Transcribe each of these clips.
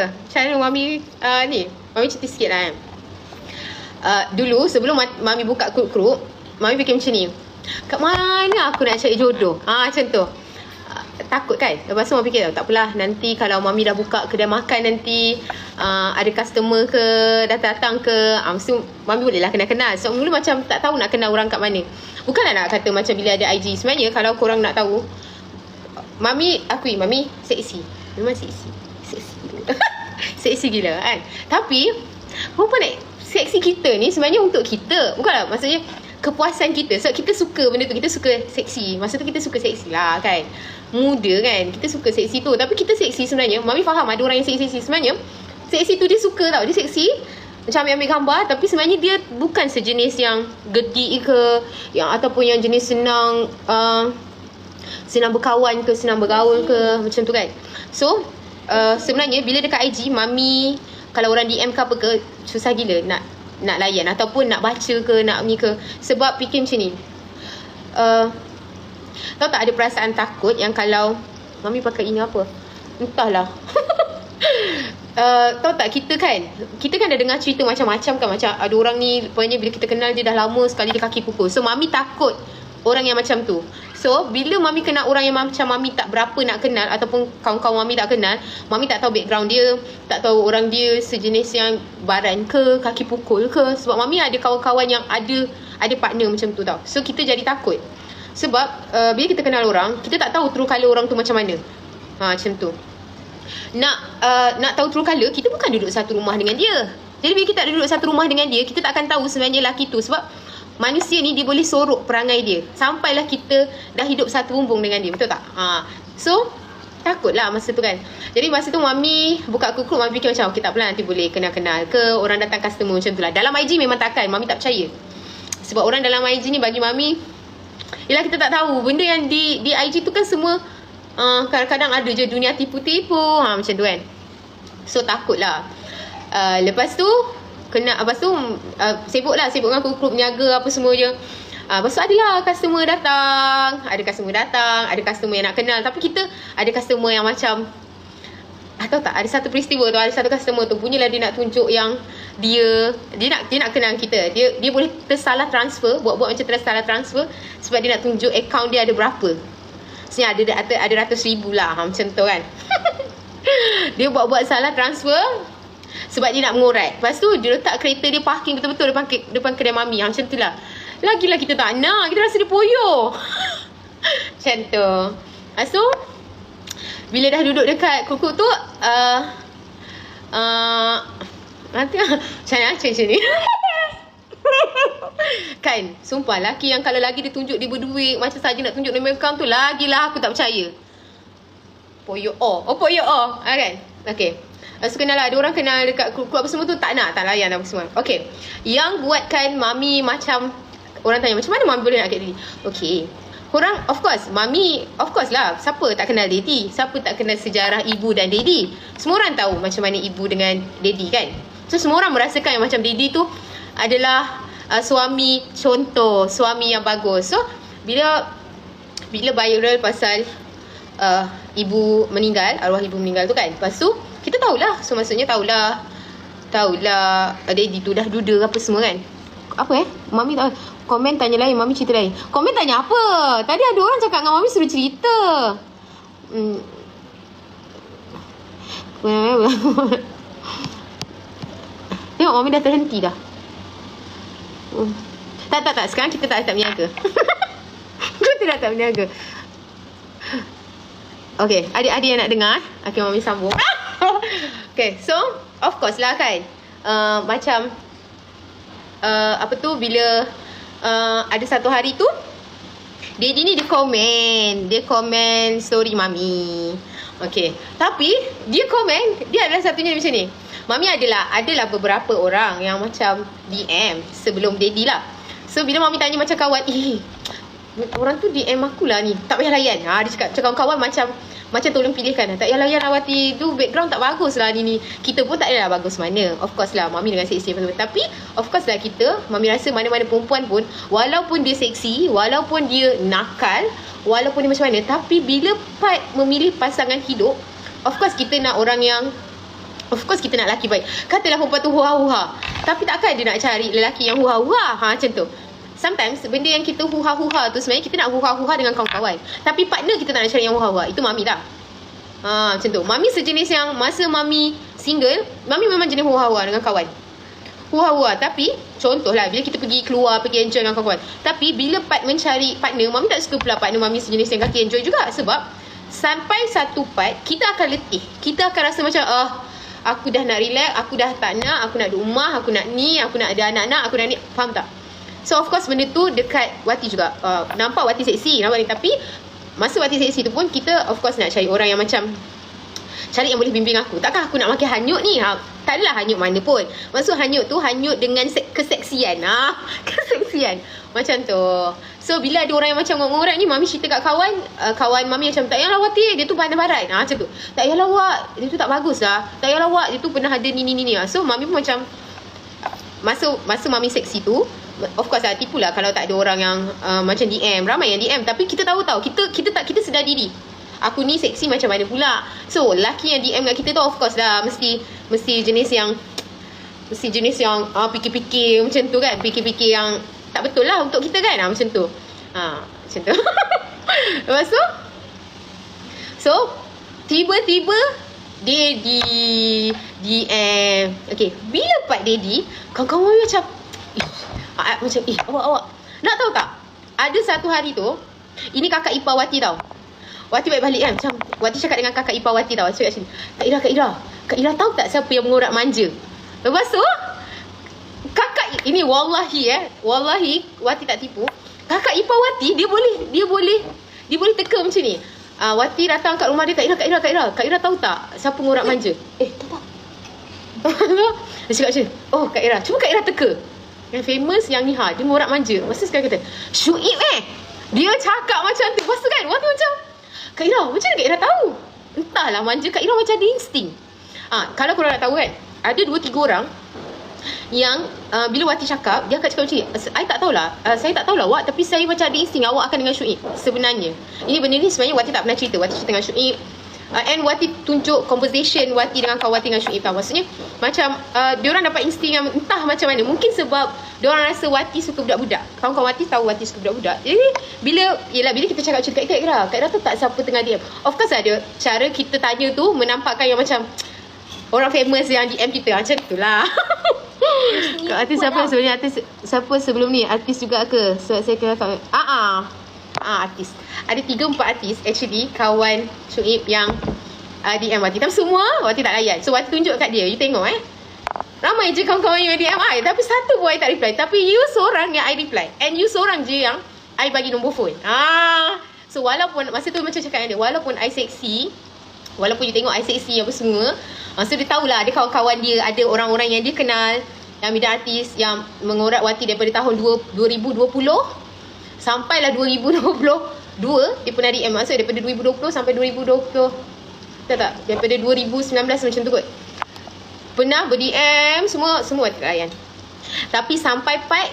cerita. Macam mana Mami ni. Mami cerita sikit lah kan. Dulu sebelum Mami buka grup, Mami fikir macam ni. Kat mana aku nak cari jodoh? Macam tu. Takut kan. Lepas tu Mami fikir tak apalah, nanti kalau Mami dah buka kedai makan nanti ada customer ke datang ke, mesti Mami boleh lah kenal-kenal. So mula macam tak tahu nak kenal orang kat mana. Bukanlah nak kata macam bila ada IG. Sebenarnya kalau korang nak tahu, Mami akui Mami seksi. Memang seksi. Seksi gila kan. Tapi perempuan seksi kita ni sebenarnya untuk kita. Bukanlah maksudnya kepuasan kita. Sebab kita suka benda tu. Kita suka seksi. Masa tu kita suka seksi lah kan. Muda kan. Kita suka seksi tu. Tapi kita seksi sebenarnya. Mami faham ada orang yang seksi. Sebenarnya seksi tu dia suka tau. Dia seksi macam ambil gambar. Tapi sebenarnya dia bukan sejenis yang gedik ke, yang ataupun yang jenis senang senang berkawan ke, senang bergaul ke, macam tu kan. So sebenarnya bila dekat IG Mami, kalau orang DM ke apa ke, susah gila nak layan ataupun nak baca ke, nak ni ke. Sebab fikir macam ni, tahu tak ada perasaan takut yang kalau Mami pakai ini apa, entahlah. Tahu tak kita kan dah dengar cerita macam-macam kan. Macam ada orang ni pokoknya bila kita kenal dia dah lama sekali dia kaki pukul. So Mami takut orang yang macam tu. So bila Mami kenal orang yang macam Mami tak berapa nak kenal, ataupun kawan-kawan Mami tak kenal, Mami tak tahu background dia, tak tahu orang dia sejenis yang baran ke, kaki pukul ke. Sebab Mami ada kawan-kawan yang ada partner macam tu tau. So kita jadi takut. Sebab bila kita kenal orang, kita tak tahu true colour orang tu macam mana. Macam tu. Nak tahu true colour, kita bukan duduk satu rumah dengan dia. Jadi bila kita tak duduk satu rumah dengan dia, kita tak akan tahu sebenarnya lelaki tu. Sebab manusia ni dia boleh sorok perangai dia sampailah kita dah hidup satu bumbung dengan dia. Betul tak? So takutlah masa tu kan. Jadi masa tu Mami buka grup, Mami fikir macam okay, tak apalah, nanti boleh kenal-kenal ke, orang datang customer macam tu lah. Dalam IG memang takkan, Mami tak percaya. Sebab orang dalam IG ni bagi Mami, yelah kita tak tahu benda yang di IG tu kan semua kadang-kadang ada je dunia tipu-tipu macam tu kan. So takutlah. Lepas tu sibuk dengan grup niaga apa semua je. Lepas tu adalah customer datang. Ada customer yang nak kenal. Tapi kita ada customer yang macam, tahu tak, ada satu peristiwa tu, ada satu customer tu punyalah dia nak tunjuk yang dia nak kenal kita. Dia boleh tersalah transfer, buat macam tersalah transfer sebab dia nak tunjuk akaun dia ada berapa. Sebenarnya ada ratus ribu lah, macam tu kan. Dia buat salah transfer sebab dia nak mengurat. Lepas tu dia letak kereta dia parking betul-betul depan kedai Mami. Macam tu lah. Lagilah kita tak nak, kita rasa dia poyo. Macam tu. Lepas tu bila dah duduk dekat kukuk tu, nanti macam ni. Kan, sumpah lelaki yang kalau lagi dia tunjuk dia berduit, macam saja nak tunjuk nama account tu, lagilah aku tak percaya. Poyo kan. Okay. Lepas tu kenal lah, ada orang kenal dekat grup apa semua tu, tak layan apa semua. Okay, yang buatkan Mami macam, orang tanya macam mana Mami boleh nak get Daddy. Okay, korang of course lah, siapa tak kenal Daddy, siapa tak kenal sejarah ibu dan Daddy. Semua orang tahu macam mana ibu dengan Daddy kan. So semua orang merasakan yang macam Daddy tu adalah suami contoh, suami yang bagus. So bila viral pasal ibu meninggal, arwah ibu meninggal tu kan, lepas tu kita tahulah. So maksudnya tahulah Daddy tu dah duda apa semua kan. Apa Mami tahu. Komen tanya lain, Mami cerita lain. Komen tanya apa? Tadi ada orang cakap dengan Mami suruh cerita. Tengok Mami dah terhenti dah. Tak. Sekarang kita tak berniaga. Kita dah tak berniaga. Okay, adik-adik yang nak dengar, okay, Mami sambung. Okay, so of course lah kan, macam apa tu, bila ada satu hari tu Daddy ni dia komen story Mami. Okay, tapi dia adalah satunya macam ni. Mami adalah beberapa orang yang macam DM sebelum Daddy lah. So bila Mami tanya macam kawan, orang tu DM aku lah ni, tak payah layan. Dia cakap kawan macam tolong pilihkan, tak payah layan Awati tu, background tak bagus lah ni. Kita pun tak adalah bagus mana. Of course lah Mami dengan seksi apa-apa. Tapi of course lah Mami rasa mana-mana perempuan pun, walaupun dia seksi, walaupun dia nakal, walaupun dia macam mana, tapi bila part memilih pasangan hidup, of course kita nak orang yang Of course kita nak lelaki baik. Katalah perempuan tu huha-huha, tapi takkan dia nak cari lelaki yang huha-huha. Macam tu. Sometimes benda yang kita huha-huha tu sebenarnya kita nak huha-huha dengan kawan-kawan, tapi partner kita tak nak cari yang huha-huha. Itu mami dah. Macam tu. Mami sejenis yang masa mami single, mami memang jenis huha-huha dengan kawan. Huha-huha. Tapi contohlah bila kita pergi keluar, pergi enjoy dengan kawan. Tapi bila mencari partner, mami tak suka pula partner mami sejenis yang kaki enjoy juga. Sebab sampai satu part kita akan letih. Kita akan rasa macam aku dah nak relax, aku dah tak nak, aku nak duduk rumah, aku nak ni, aku nak ada anak-anak, aku nak ni. Faham tak? So of course benda tu dekat Wati juga. Nampak Wati seksi, nampak ni. Tapi masa Wati seksi tu pun kita of course nak cari orang yang macam cari yang boleh bimbing aku. Takkan aku nak makin hanyut ni. Tak adalah hanyut mana pun. Maksud hanyut tu hanyut dengan keseksian. Keseksian. Macam tu. So bila ada orang yang macam ngorek-ngorek ni, mami cerita kat kawan, kawan mami macam tak payahlah Wati, dia tu pandai-barat. Macam tu. Tak payahlah Wak, dia tu tak bagus lah. Tak payahlah Wak, dia tu pernah ada ni. So mami pun macam masa mami seksi tu, of course lah tipu lah kalau tak ada orang yang macam DM. Ramai yang DM, tapi kita tahu kita sedar diri. Aku ni seksi macam mana pula. So lelaki yang DM kat kita tu of course lah mesti jenis yang fikir-fikir macam tu kan. Fikir-fikir yang tak betul lah untuk kita kan. Macam tu. Macam tu. Lepas tu, so tiba-tiba Daddy DM. Okay, bila part Daddy, kawan-kawan macam awak nak tahu tak, ada satu hari tu, ini kakak ipar Wati tau. Wati balik kan, macam Wati cakap dengan kakak ipar Wati tau. Cakap macam ni, Kak Ira tahu tak siapa yang mengorak manja? Lepas tu kakak ini wallahi Wati tak tipu, kakak ipar Wati dia boleh teka macam ni. Wati datang kat rumah dia, Kak Ira tahu tak siapa mengorak manja? Tak. Dia cakap macam, oh Kak Ira, cuba Kak Ira teka. Yang famous yang ni dia mengorak manja. Lepas tu sekarang kata, Syuib dia cakap macam tu. Lepas tu kan Wati macam, Kak Ira, macam mana Kak Ira tahu? Entahlah, manja Kak Ira macam ada insting. Kalau korang nak tahu kan, ada 2-3 orang yang bila Wati cakap, dia akan cakap macam ni, saya tak tahulah Wak, tapi saya macam ada insting awak akan dengan Syuib. Sebenarnya ini benda ni sebenarnya Wati tak pernah cerita. Wati cerita dengan Syuib, and Wati tunjuk conversation Wati dengan kawan Wati dengan Syuib tau. Maksudnya macam diorang dapat insting yang entah macam mana. Mungkin sebab diorang rasa Wati suka budak-budak. Kawan-kawan Wati tahu Wati suka budak-budak. Jadi bila kita cakap macam Kak Ira tu tak siapa tengah DM. Of course ada cara kita tanya tu menampakkan yang macam orang famous yang DM kita. Macam tu lah. Artis siapa sebenarnya? Artis siapa sebelum ni? Artis juga ke? Sebab saya kira kawan. Artis. Ada 3-4 artis actually kawan Syuib yang DM Wati. Tapi semua Wati tak layan. So Wati tunjuk kat dia. You tengok ramai je kawan-kawan yang DM I, tapi satu pun I tak reply. Tapi you seorang yang I reply, and you seorang je yang I bagi nombor phone. So walaupun masa tu macam cakap dengan dia, walaupun I seksi, walaupun you tengok I seksi apa semua, so dia tahulah ada kawan-kawan dia, ada orang-orang yang dia kenal, yang bidang artis yang mengorak Wati daripada tahun 2020 sampailah 2022 dia pernah DM. Maksud daripada 2020 sampai 2020 tak daripada 2019 macam tu kot, pernah ber-DM semua Wati layan. Tapi sampai part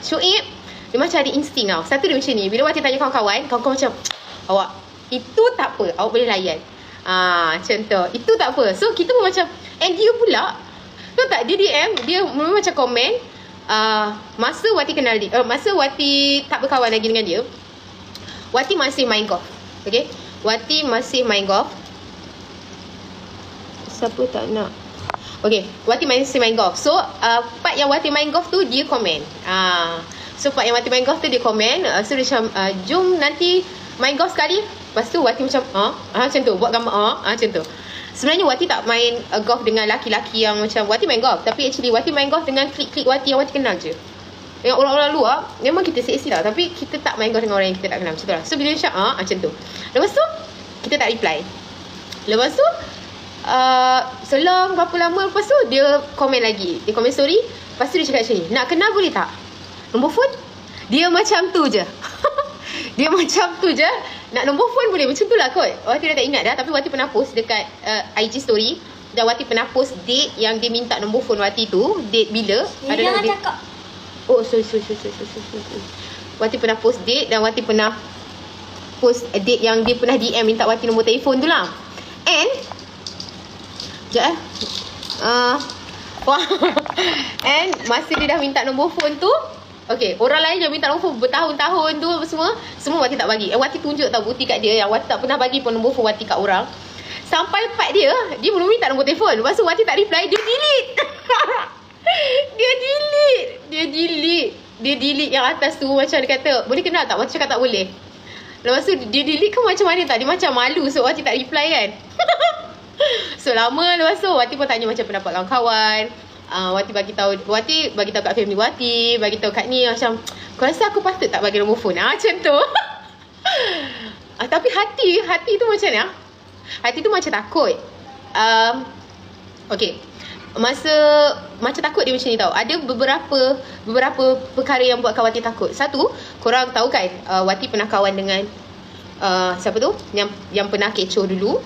Syuib, dia macam ada insting tau. Satu dia macam ni, bila Wati tanya kawan-kawan macam, awak itu tak apa, awak boleh layan. Macam tu, itu tak apa. So kita pun macam, and dia pula tahu tak, dia DM, dia memang macam komen. Masa Wati kenal dia, masa Wati tak berkawan lagi dengan dia, Wati masih main golf. Okay, Wati masih main golf. Siapa tak nak? Okay, Wati masih main golf. So part yang Wati main golf tu dia komen. So part yang Wati main golf tu dia komen. So dia macam jom nanti main golf sekali. Lepas tu Wati macam macam tu, buat gambar macam tu. Sebenarnya Wati tak main golf dengan laki-laki yang macam Wati main golf, tapi actually Wati main golf dengan klik-klik Wati yang Wati kenal je. Dengan orang-orang luar memang kita seksi lah, tapi kita tak main golf dengan orang yang kita tak kenal. Macam tu lah. So bila dia cakap macam tu, lepas tu kita tak reply. Lepas tu selang berapa lama lepas tu dia komen lagi. Dia komen story. Lepas tu dia cakap macam ni, nak kenal boleh tak? Nombor phone? Dia macam tu je. Dia macam tu je. Nak nombor phone boleh? Macam tu lah kot. Wati dah tak ingat dah. Tapi Wati pernah post dekat IG story. Dan Wati pernah post date yang dia minta nombor phone Wati tu. Date bila? Ada jangan date. Cakap. Oh sorry. Wati pernah post date. Dan Wati pernah post date yang dia pernah DM minta Wati nombor telefon tu lah. And Sekejap wah. And masa dia dah minta nombor phone tu, okay, orang lain yang minta nombor phone bertahun-tahun tu semua Wati tak bagi. Wati tunjuk tau bukti kat dia yang Wati tak pernah bagi pun nombor phone Wati kat orang. Sampai part dia belum minta nombor telefon. Lepas tu Wati tak reply, dia delete. Dia delete yang atas tu. Macam dia kata, boleh kenal tak? Wati cakap tak boleh. Lepas tu dia delete ke macam mana tak? Dia macam malu so Wati tak reply kan. So lama lepas tu Wati pun tanya macam pendapat kawan-kawan. Wati bagi tahu kat family Wati, bagi tahu kat ni macam, kau rasa aku patut tak bagi nombor phone? Macam tu. Tapi hati tu macam ni. Hati tu macam takut. Okay. Macam takut dia macam ni tau. Ada beberapa perkara yang buatkan Wati takut. Satu, korang tahu kan, Wati pernah kawan dengan siapa tu? Yang pernah kecoh dulu.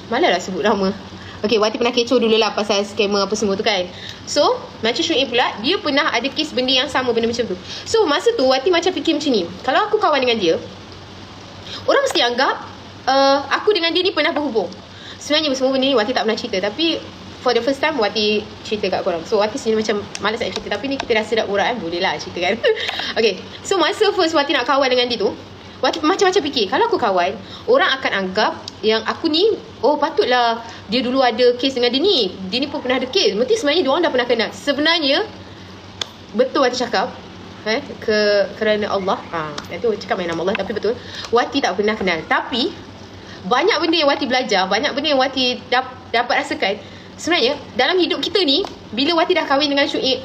Malah lah sebut nama. Okay, Wati pernah kecoh dulu lah pasal scammer apa semua tu kan. So, macam Syuib pula, dia pernah ada kes benda yang sama, benda macam tu. So, masa tu Wati macam fikir macam ni, kalau aku kawan dengan dia, orang mesti anggap aku dengan dia ni pernah berhubung. Sebenarnya semua benda ni Wati tak pernah cerita, tapi for the first time Wati cerita kat korang. So Wati sendiri macam malas nak cerita, tapi ni kita dah sedap urat kan, boleh lah cerita kan. Okay, so masa first Wati nak kawan dengan dia tu, Wati macam-macam fikir, kalau aku kawan, orang akan anggap yang aku ni, oh patutlah dia dulu ada kes dengan dia ni pun pernah ada kes, mesti sebenarnya diorang dah pernah kenal. Sebenarnya betul Wati cakap, kerana Allah, itu cakap main nama Allah, tapi betul Wati tak pernah kenal. Tapi banyak benda yang Wati belajar, banyak benda yang Wati dapat rasakan. Sebenarnya dalam hidup kita ni, bila Wati dah kahwin dengan Syuib,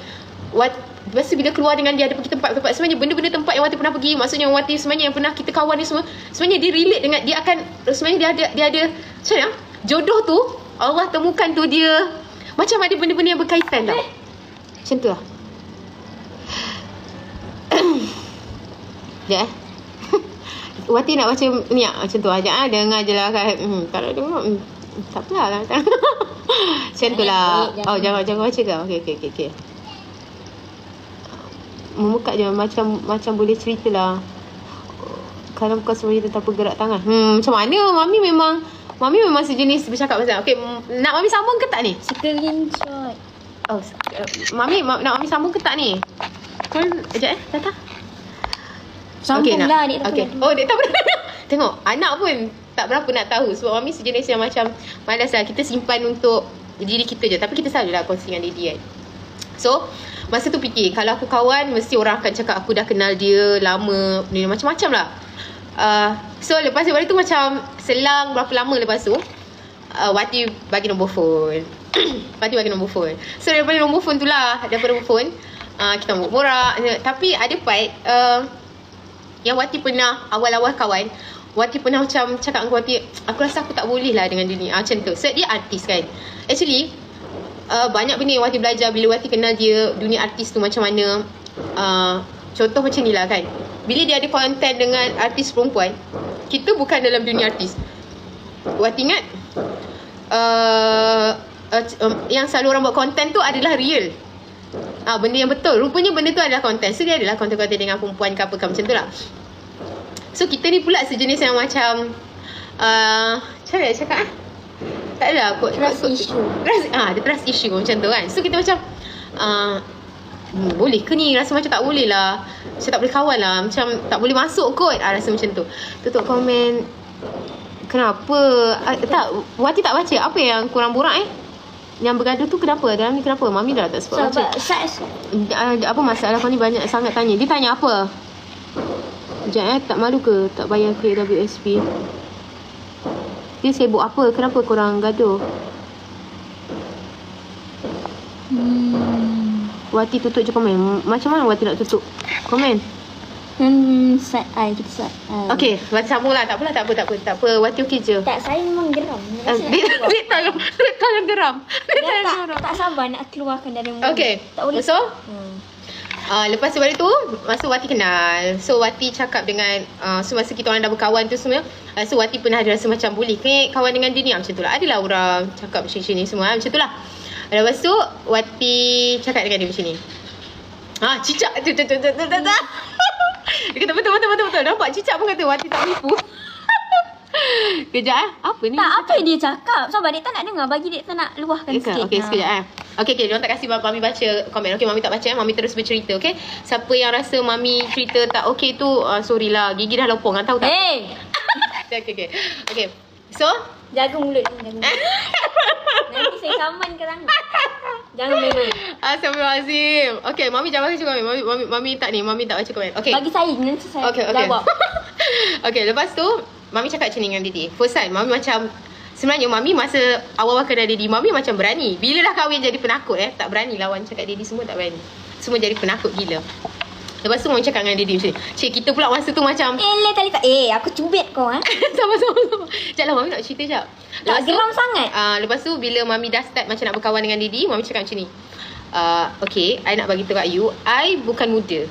lepas tu bila keluar dengan dia, ada pergi tempat-tempat, sebenarnya benda-benda tempat yang Wati pernah pergi, maksudnya Wati sebenarnya yang pernah kita kawan ni semua, sebenarnya dia relate dengan, dia akan, sebenarnya dia ada macam mana, jodoh tu Allah temukan tu, dia macam ada benda-benda yang berkaitan tau. Macam tu lah. Sekejap Wati nak baca ni macam tu aja dengar je lah kan. Kalau dengar tak apalah lah. Macam tu lah. Oh, jangan baca ke? Okay. Membuka je macam boleh cerita lah. Kalau kau sebenarnya tetap bergerak tangan. Macam mana? Mami memang sejenis bercakap pasal. Okay, nak Mami sambung ke tak ni? Screenshot. Oh, nak Mami sambung ke tak ni? Kau sekejap Tata. Sambung okay, lah, Dek tak okay. Oh, Dek tak pernah. Tengok, anak pun tak berapa nak tahu. Sebab Mami sejenis yang macam malas lah. Kita simpan untuk diri kita je. Tapi kita selalu lah kongsi dengan Daddy kan. So, masa tu fikir, kalau aku kawan, mesti orang akan cakap aku dah kenal dia lama, macam-macam lah. So, lepas tu macam selang berapa lama lepas tu, Wati bagi nombor phone. Wati bagi nombor phone. So, daripada nombor phone tu lah, kita borak. Tapi ada part, yang Wati pernah awal-awal kawan, Wati pernah macam cakap dengan Wati, aku rasa aku tak boleh lah dengan dia ni, macam tu. Sebab dia artis kan. Actually banyak benda yang Wati belajar bila Wati kenal dia, dunia artis tu macam mana. Contoh macam ni lah kan, bila dia ada konten dengan artis perempuan, kita bukan dalam dunia artis. Wati ingat yang selalu orang buat konten tu adalah real, benda yang betul. Rupanya benda tu adalah konten. So dia adalah konten-konten dengan perempuan ke apa macam tu lah. So kita ni pula sejenis yang macam macam mana nak cakap tak adalah Trust issue. Ada trust issue macam tu kan. So kita macam boleh ke ni? Rasa macam tak boleh lah, macam tak boleh kawan lah, macam tak boleh masuk kot. Rasa macam tu. Tutup komen. Kenapa? Tak, Wati tak baca. Apa yang korang borak yang bergaduh tu kenapa? Dalam ni kenapa? Mami dah tak sempat baca. Apa masalah kau ni banyak sangat tanya. Dia tanya apa? Sekejap tak malu ke tak bayar KWSP? Dia sibuk apa? Kenapa korang gaduh? Wati tutup je komen. Macam mana Wati nak tutup komen? Side eye, kita side eye. Okay, Wati sambung lah. Tak apa. Wati okey je. Tak, saya memang geram. Dia tayang geram. Tak sabar nak keluarkan dari mulut. Okay, tak boleh. So lepas balik tu, masa Wati kenal, so Wati cakap dengan so masa kita orang dah berkawan tu semua, so Wati pernah ada rasa macam boleh ke kawan dengan dia ni, macam tu lah. Adalah orang cakap macam ni semua, macam tu lah. Lepas tu Wati cakap dengan dia macam ni, cicak tu. Dia kata betul. Nampak cicak pun kata Wati tak tipu. Kejap apa ni? Tak, apa yang dia cakap? Sabar, Dek tak nak dengar. Bagi Dek tak nak luahkan sikit. Okey, sekejap Okey, diorang tak kasi Mami baca komen. Okey, Mami tak baca Mami terus bercerita, okey? Siapa yang rasa Mami cerita tak okey tu, sorry lah. Gigi dah lopong, tahu tak? Hey! Okey. So, Jaga mulut ni, jaga mulut. Nanti saya saman ke tangan. Jangan main-main. Astagfirullahalazim. Okey, Mami jangan baca komen. Mami tak baca komen. Okey. Bagi saya, nanti saya Okey. jawab. Okey, lepas tu Mami cakap macam ni dengan Didi. First time Mami macam, sebenarnya Mami masa awal-awal kenal Didi, Mami macam berani. Bila dah kahwin jadi penakut tak berani lawan cakap Didi, semua tak berani. Semua jadi penakut gila. Lepas tu Mami cakap dengan Didi macam ni, cik kita pula masa tu macam Tali tak. Aku cubit kau Sama-sama. Sekejap lah Mami nak cerita sekejap. Tak geram sangat. Lepas tu bila Mami dah start macam nak berkawan dengan Didi, Mami cakap macam ni, okay, I nak bagi tahu kat you, I bukan muda.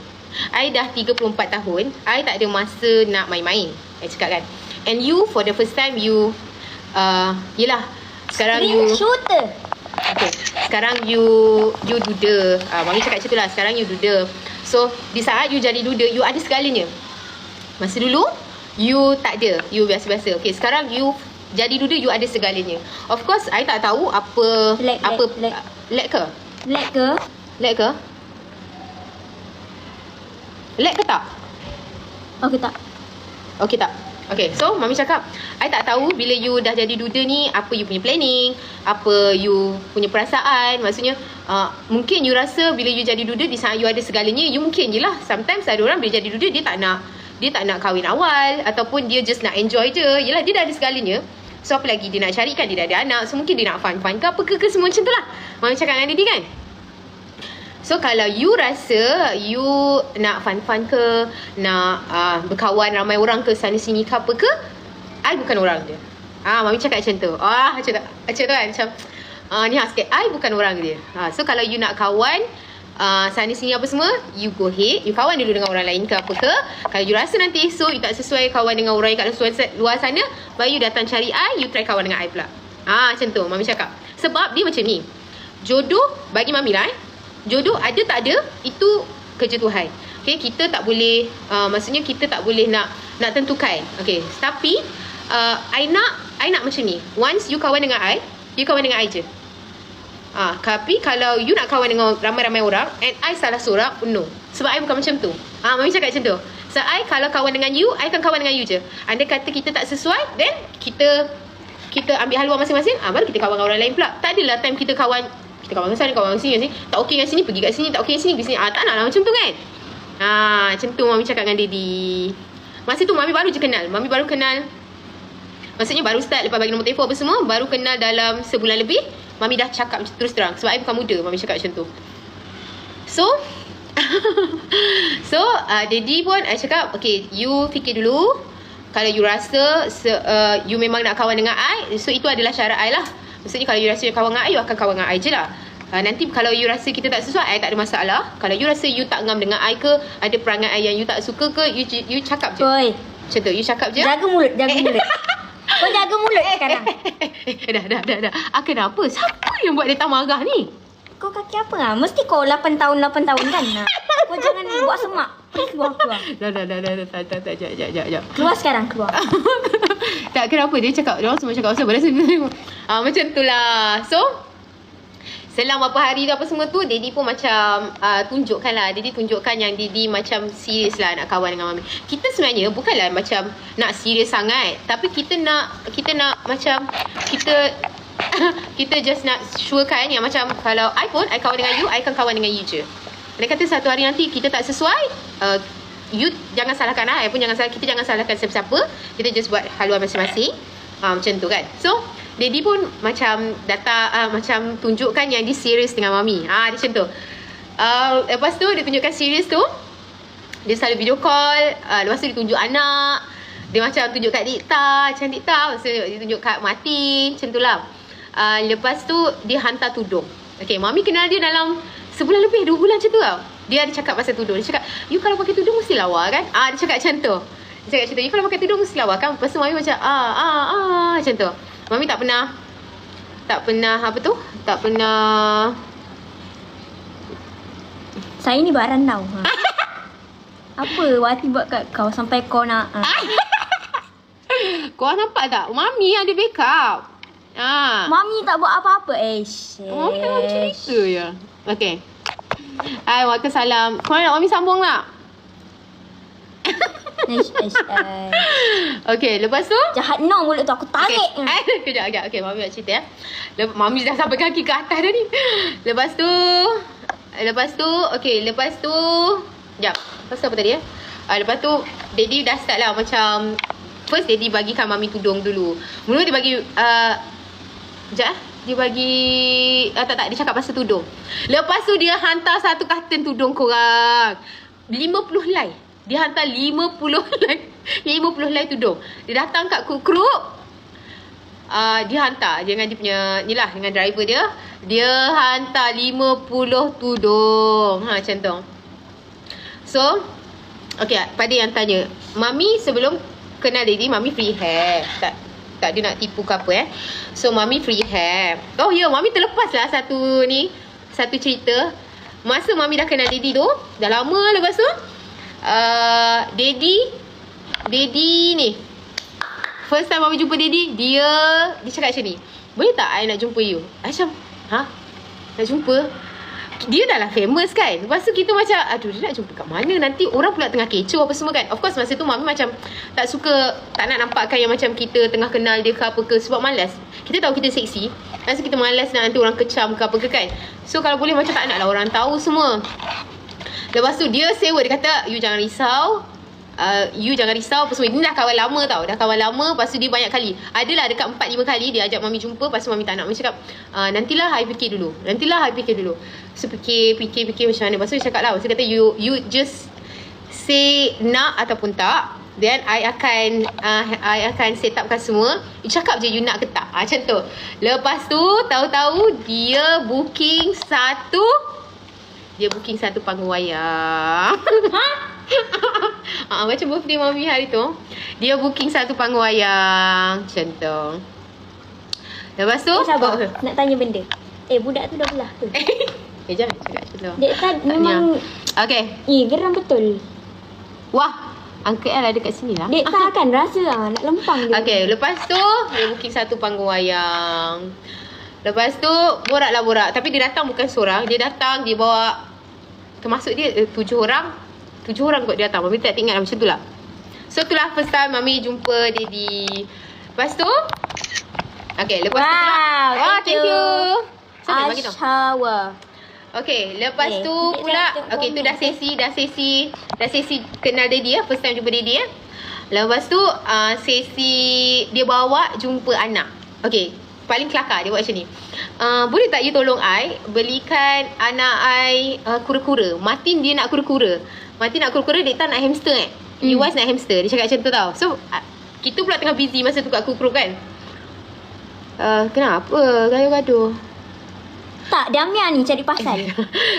I dah 34 tahun. I tak ada masa nak main-main. I cakap kan. And you for the first time you yelah, sekarang you shooter. okay, sekarang you duda. Mami cakap macam tu lah. Sekarang you duda. So di saat you jadi duda, you ada segalanya. Masa dulu you tak ada, you biasa-biasa. Okay, sekarang you jadi duda, you ada segalanya. Of course I tak tahu apa Lag ke? Lag ke tak? Okay tak? Okay, so Mami cakap, I tak tahu bila you dah jadi duda ni, apa you punya planning, apa you punya perasaan. Maksudnya mungkin you rasa bila you jadi duda, di saat you ada segalanya, you mungkin je lah. Sometimes ada orang bila jadi duda, dia tak nak kahwin awal, ataupun dia just nak enjoy je. Yelah, dia dah ada segalanya. So apa lagi dia nak carikan? Dia dah ada anak. So mungkin dia nak fun-fun ke apa ke semua macam tu lah. Mami cakap dengan Didi kan. So kalau you rasa you nak fun-fun ke, nak berkawan ramai orang ke sana sini ke apa ke, I bukan orang dia. Mami cakap macam tu. Macam tu kan. Macam ni sikit, I bukan orang dia. So kalau you nak kawan sana sini apa semua, you go ahead, you kawan dulu dengan orang lain ke apa ke. Kalau you rasa nanti esok you tak sesuai kawan dengan orang yang kat luar sana, baru you datang cari I, you try kawan dengan I pula. Macam tu Mami cakap. Sebab dia macam ni, jodoh bagi Mami lah jodoh ada tak ada, itu kerja Tuhan. Okay, kita tak boleh maksudnya kita tak boleh nak tentukan. Okay, tapi I nak macam ni. Once you kawan dengan I, you kawan dengan I je. Tapi kalau you nak kawan dengan ramai-ramai orang and I salah seorang, no. Sebab I bukan macam tu. Mami cakap macam tu. So I kalau kawan dengan you, I akan kawan dengan you je. Andai kata kita tak sesuai, then kita ambil haluan masing-masing, baru kita kawan dengan orang lain pula. Tak adalah time kita kawan dengan sana, kawan dengan sini. Tak okey dengan sini, pergi kat sini. Tak okey dengan sini, pergi sini. Tak nak lah macam tu kan. Macam tu Mami cakap dengan Didi. Masa tu Mami baru je kenal. Maksudnya baru start, lepas bagi nombor telefon apa semua, baru kenal dalam sebulan lebih. Mami dah cakap terus terang. Sebab I bukan muda, Mami cakap macam tu. So Didi pun I cakap, okay, you fikir dulu. Kalau you rasa you memang nak kawan dengan I, so itu adalah syarat I lah. Maksudnya kalau you rasa you kawan dengan I, you akan kawan dengan I je lah. Nanti kalau you rasa kita tak sesuai, I tak ada masalah. Kalau you rasa you tak ngam dengan I ke, ada perangai I yang you tak suka ke, you cakap je. Oi. Macam tu, you cakap je. Jaga mulut. Kau jaga mulut sekarang. Dah. Kenapa? Siapa yang buat dia tak marah ni? Kau kaki apa Mesti kau 8 tahun kan? Kau jangan buat semak. Keluar. Tak, jap. Keluar sekarang, keluar. Tak, kenapa dia cakap, dia orang semua cakap macam tu lah. So selang beberapa hari tu apa semua tu, Didi pun macam tunjukkan lah. Didi tunjukkan yang Didi macam serius lah nak kawan dengan Mami. Kita sebenarnya bukanlah macam nak serius sangat, tapi kita nak macam kita just nak surekan yang macam kalau I pun, I kawan dengan you, I akan kawan dengan you je. Dia kata satu hari nanti kita tak sesuai, you jangan salahkan I pun kita jangan salahkan siapa-siapa. Kita just buat haluan masing-masing. Macam tu kan. So Daddy pun macam macam tunjukkan yang dia serius dengan Mami. Dia macam tu. Lepas tu dia tunjukkan serius tu, dia selalu video call. Lepas tu dia tunjuk anak. Dia macam tunjuk kat Dikta, cantik tak. Lepas tu dia tunjuk kat Martin, macam tu lah. Lepas tu dia hantar tudung. Okay, Mami kenal dia dalam sebulan lebih, 2 bulan macam tu tau. Dia ada cakap pasal tudung. Dia cakap, you kalau pakai tudung mesti lawa kan? Dia cakap macam tu. Dia cakap macam tu, you kalau pakai tudung mesti lawa kan? Lepas tu Mami macam, macam tu. Mami tak pernah saya ni barang tau. Apa Wati buat kat kau sampai kau nak Kau nampak tak? Mami ada backup. Mami tak buat apa-apa. Mami memang cerita je. Okay. Hai, waalaikumsalam. Kau nak Mami sambung tak? Okay, lepas tu Jahat no mulut tu, aku tarik. Okay. Kejap. Okay, Mami nak cerita ya. Mami dah sampai kaki ke atas dah ni. Lepas tu okay, lepas tu sekejap. Lepas tu apa tadi ya? Lepas tu Daddy dah start lah macam, first Daddy bagikan Mami tudung dulu. Mula dia bagi sekejap dia bagi tak, dia cakap pasal tudung. Lepas tu dia hantar satu carton tudung korang 50 helai. Dia hantar 50 helai tudung. Dia datang kat Kruk. Dia hantar dengan dia punya ni lah, dengan driver dia. Dia hantar 50 tudung. Macam tu. So okay, pada yang tanya, Mami sebelum kenal Daddy, Mami free hair. Tak dia nak tipu ke apa So Mami free hair. Oh ya, Mami terlepas lah satu cerita. Masa Mami dah kenal Daddy tu, dah lama lepas tu, Daddy ni, first time Mami jumpa Daddy, dia cakap macam ni, boleh tak I nak jumpa you? I macam, nak jumpa? Dia dah lah famous kan. Lepas tu kita macam, aduh dia nak jumpa kat mana? Nanti orang pula tengah kecoh apa semua kan. Of course masa tu Mami macam tak suka, tak nak nampakkan yang macam kita tengah kenal dia ke apa ke. Sebab malas. Kita tahu kita seksi, rasa kita malas nak nanti orang kecam ke apa ke kan. So kalau boleh macam tak nak lah orang tahu semua. Lepas tu dia sewa, dia kata you jangan risau, apa semua. Ini dah kawan lama tau. Dah kawan lama. Lepas tu dia banyak kali, adalah dekat 4-5 kali dia ajak Mami jumpa. Lepas tu Mami tak nak. Mami cakap nantilah I fikir dulu. So fikir macam mana. Lepas tu dia cakap lah, dia kata you just say nak ataupun tak, then I akan set upkan semua. You cakap je you nak ke tak. Macam tu. Lepas tu tahu-tahu dia booking satu panggung wayang. Macam birthday Mami hari tu, dia booking satu panggung wayang. Macam tu. Lepas tu sabar, nak tanya benda. Budak tu dah belah tu. Jangan cakap macam tu. Dek kan memang okay. Geram betul. Wah, Uncle L ada kat sini lah. Dek tak kan rasa nak lempang dia. Okay, lepas tu dia booking satu panggung wayang. Lepas tu borak. Tapi dia datang bukan seorang. Dia datang, dia bawa, termasuk dia 7 orang kot dia datang. Mami tak ingat lah, macam tu lah. So itulah first time Mami jumpa Daddy. Lepas tu okay, lepas tu pula, thank you. Ashawa. Okay, lepas tu pula, okay, tu dah sesi kenal Daddy ya, first time jumpa Daddy ya. Lepas tu sesi dia bawa jumpa anak. Okay, paling kelakar dia buat macam ni. Boleh tak you tolong I belikan anak I kura-kura. Martin dia nak kura-kura. Dia tak nak hamster You nak hamster. Dia cakap macam tu tau. So kita pula tengah busy masa tu kat Kukru kan. Kenapa gaduh-gaduh? Tak, Damia ni cari pasal.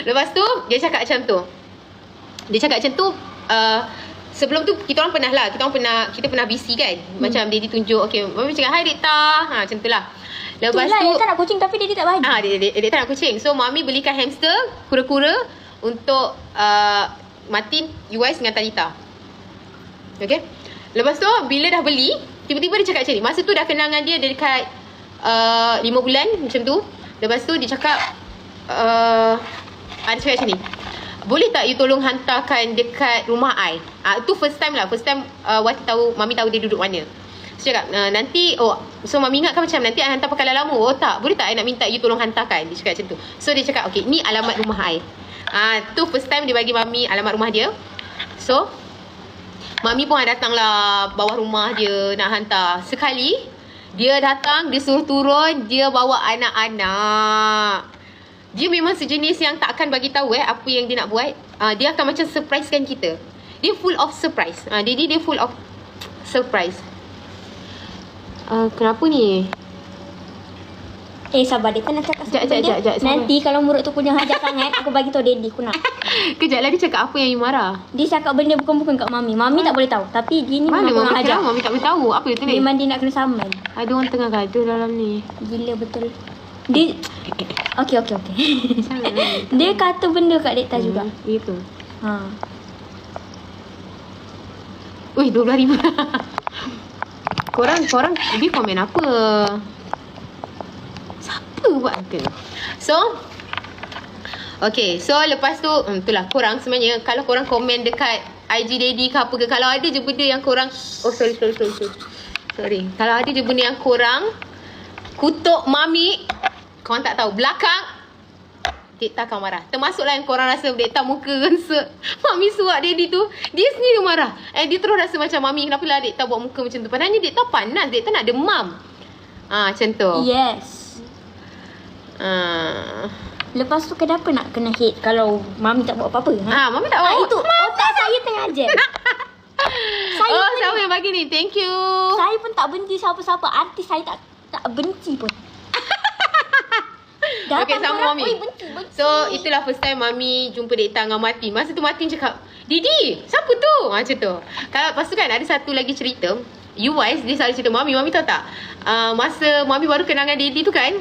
Lepas tu dia cakap macam tu. Sebelum tu kita orang pernah busy kan. Macam Daddy tunjuk, okay, Mami cakap hi Dekta. Macam tu lah. Lepas tu dia tak nak kucing tapi dia tak bagi. Dia tak nak kucing. So Mami belikan hamster, kura-kura untuk Martin, Uwais dengan Talita. Okay. Lepas tu bila dah beli, tiba-tiba dia cakap macam ni. Masa tu dah kenal dengan dia dekat 5 bulan macam tu. Lepas tu dia cakap dia cakap macam ni, boleh tak you tolong hantarkan dekat rumah I. Tu first time Wati tahu, Mami tahu dia duduk mana. So cakap nanti, so Mami ingatkan macam nanti I hantar pakai lama. Tak, boleh tak I nak minta you tolong hantarkan. Dia cakap macam tu. So dia cakap okay, ni alamat rumah I. Tu first time dia bagi Mami alamat rumah dia. So Mami pun datang lah bawah rumah dia nak hantar. Sekali dia datang, dia suruh turun, dia bawa anak-anak. Dia memang sejenis yang tak akan bagi tahu apa yang dia nak buat. Dia akan macam surprisekan kita. Dia full of surprise. Dia full of surprise. Kenapa ni? Sabar, dia kan nak cakap Sekejap, nanti kalau murid tu punya hajat sangat, aku bagi tahu Daddy aku nak. Kejap lah, dia cakap apa yang you marah? Dia cakap benda bukan-bukan kat Mami. Mami tak boleh tahu. Tapi dia ni memang kurang ajar. Mami tak boleh tahu. Apa dia tulis? Memang dia nak kena saman. Ada orang tengah gaduh dalam ni. Gila betul. Dia Okay. Dia kata benda kat Dekta juga. Itu. Ui, 12,000. Korang dia komen apa? Siapa buat tu? So okay, so lepas tu itulah korang sebenarnya kalau korang komen dekat IG Daddy ke apa ke, kalau ada je benda yang korang sorry. Kalau ada je benda yang korang kutuk mami, korang tak tahu belakang Dek Tak akan marah. Termasuklah yang korang rasa Dek Tak muka mami suap Daddy tu, dia sendiri marah. Dia terus rasa macam mami kenapa lah Dek Tak buat muka macam tu. Padahal Dek Tak panas, Dek Tak nak demam. Macam tu. Yes. Lepas tu kenapa nak kena hate kalau mami tak buat apa-apa? Mami tak buat. Itu otak saya tengah jam. Siapa yang bagi ni? Thank you. Saya pun tak benci siapa-siapa. Artis saya tak benci pun. Okay, sama mami. Benci. So itulah first time mami jumpa Dek Tak dengan Martin. Masa tu Martin cakap, Didi siapa tu? Macam tu. Kalau lepas tu kan ada satu lagi cerita, Wise dia selalu cerita mami tahu tak, masa mami baru kenal dengan Daddy tu kan,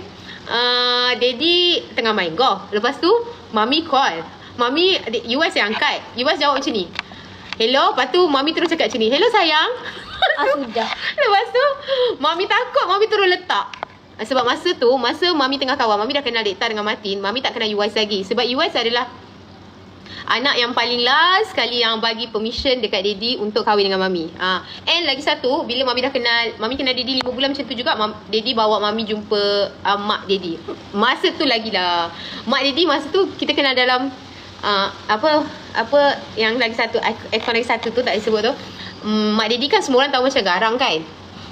Daddy tengah main golf. Lepas tu mami call, mami Wise yang angkat. Wise jawab macam ni, hello. Lepas tu mami terus cakap macam ni, hello sayang. Sudah. Lepas tu mami takut, mami terus letak. Sebab masa mami tengah kawan, mami dah kenal Dek Tak dengan Martin, mami tak kenal Wise lagi. Sebab Wise adalah anak yang paling last sekali yang bagi permission dekat Daddy untuk kahwin dengan mami. And lagi satu, bila mami kenal Daddy 5 bulan macam tu juga, Daddy bawa mami jumpa mak Daddy. Masa tu lagi lah mak Daddy, masa tu kita kenal dalam apa yang lagi satu, aircon lagi satu tu tak disebut tu. Mak Daddy kan semua orang tahu macam garang kan.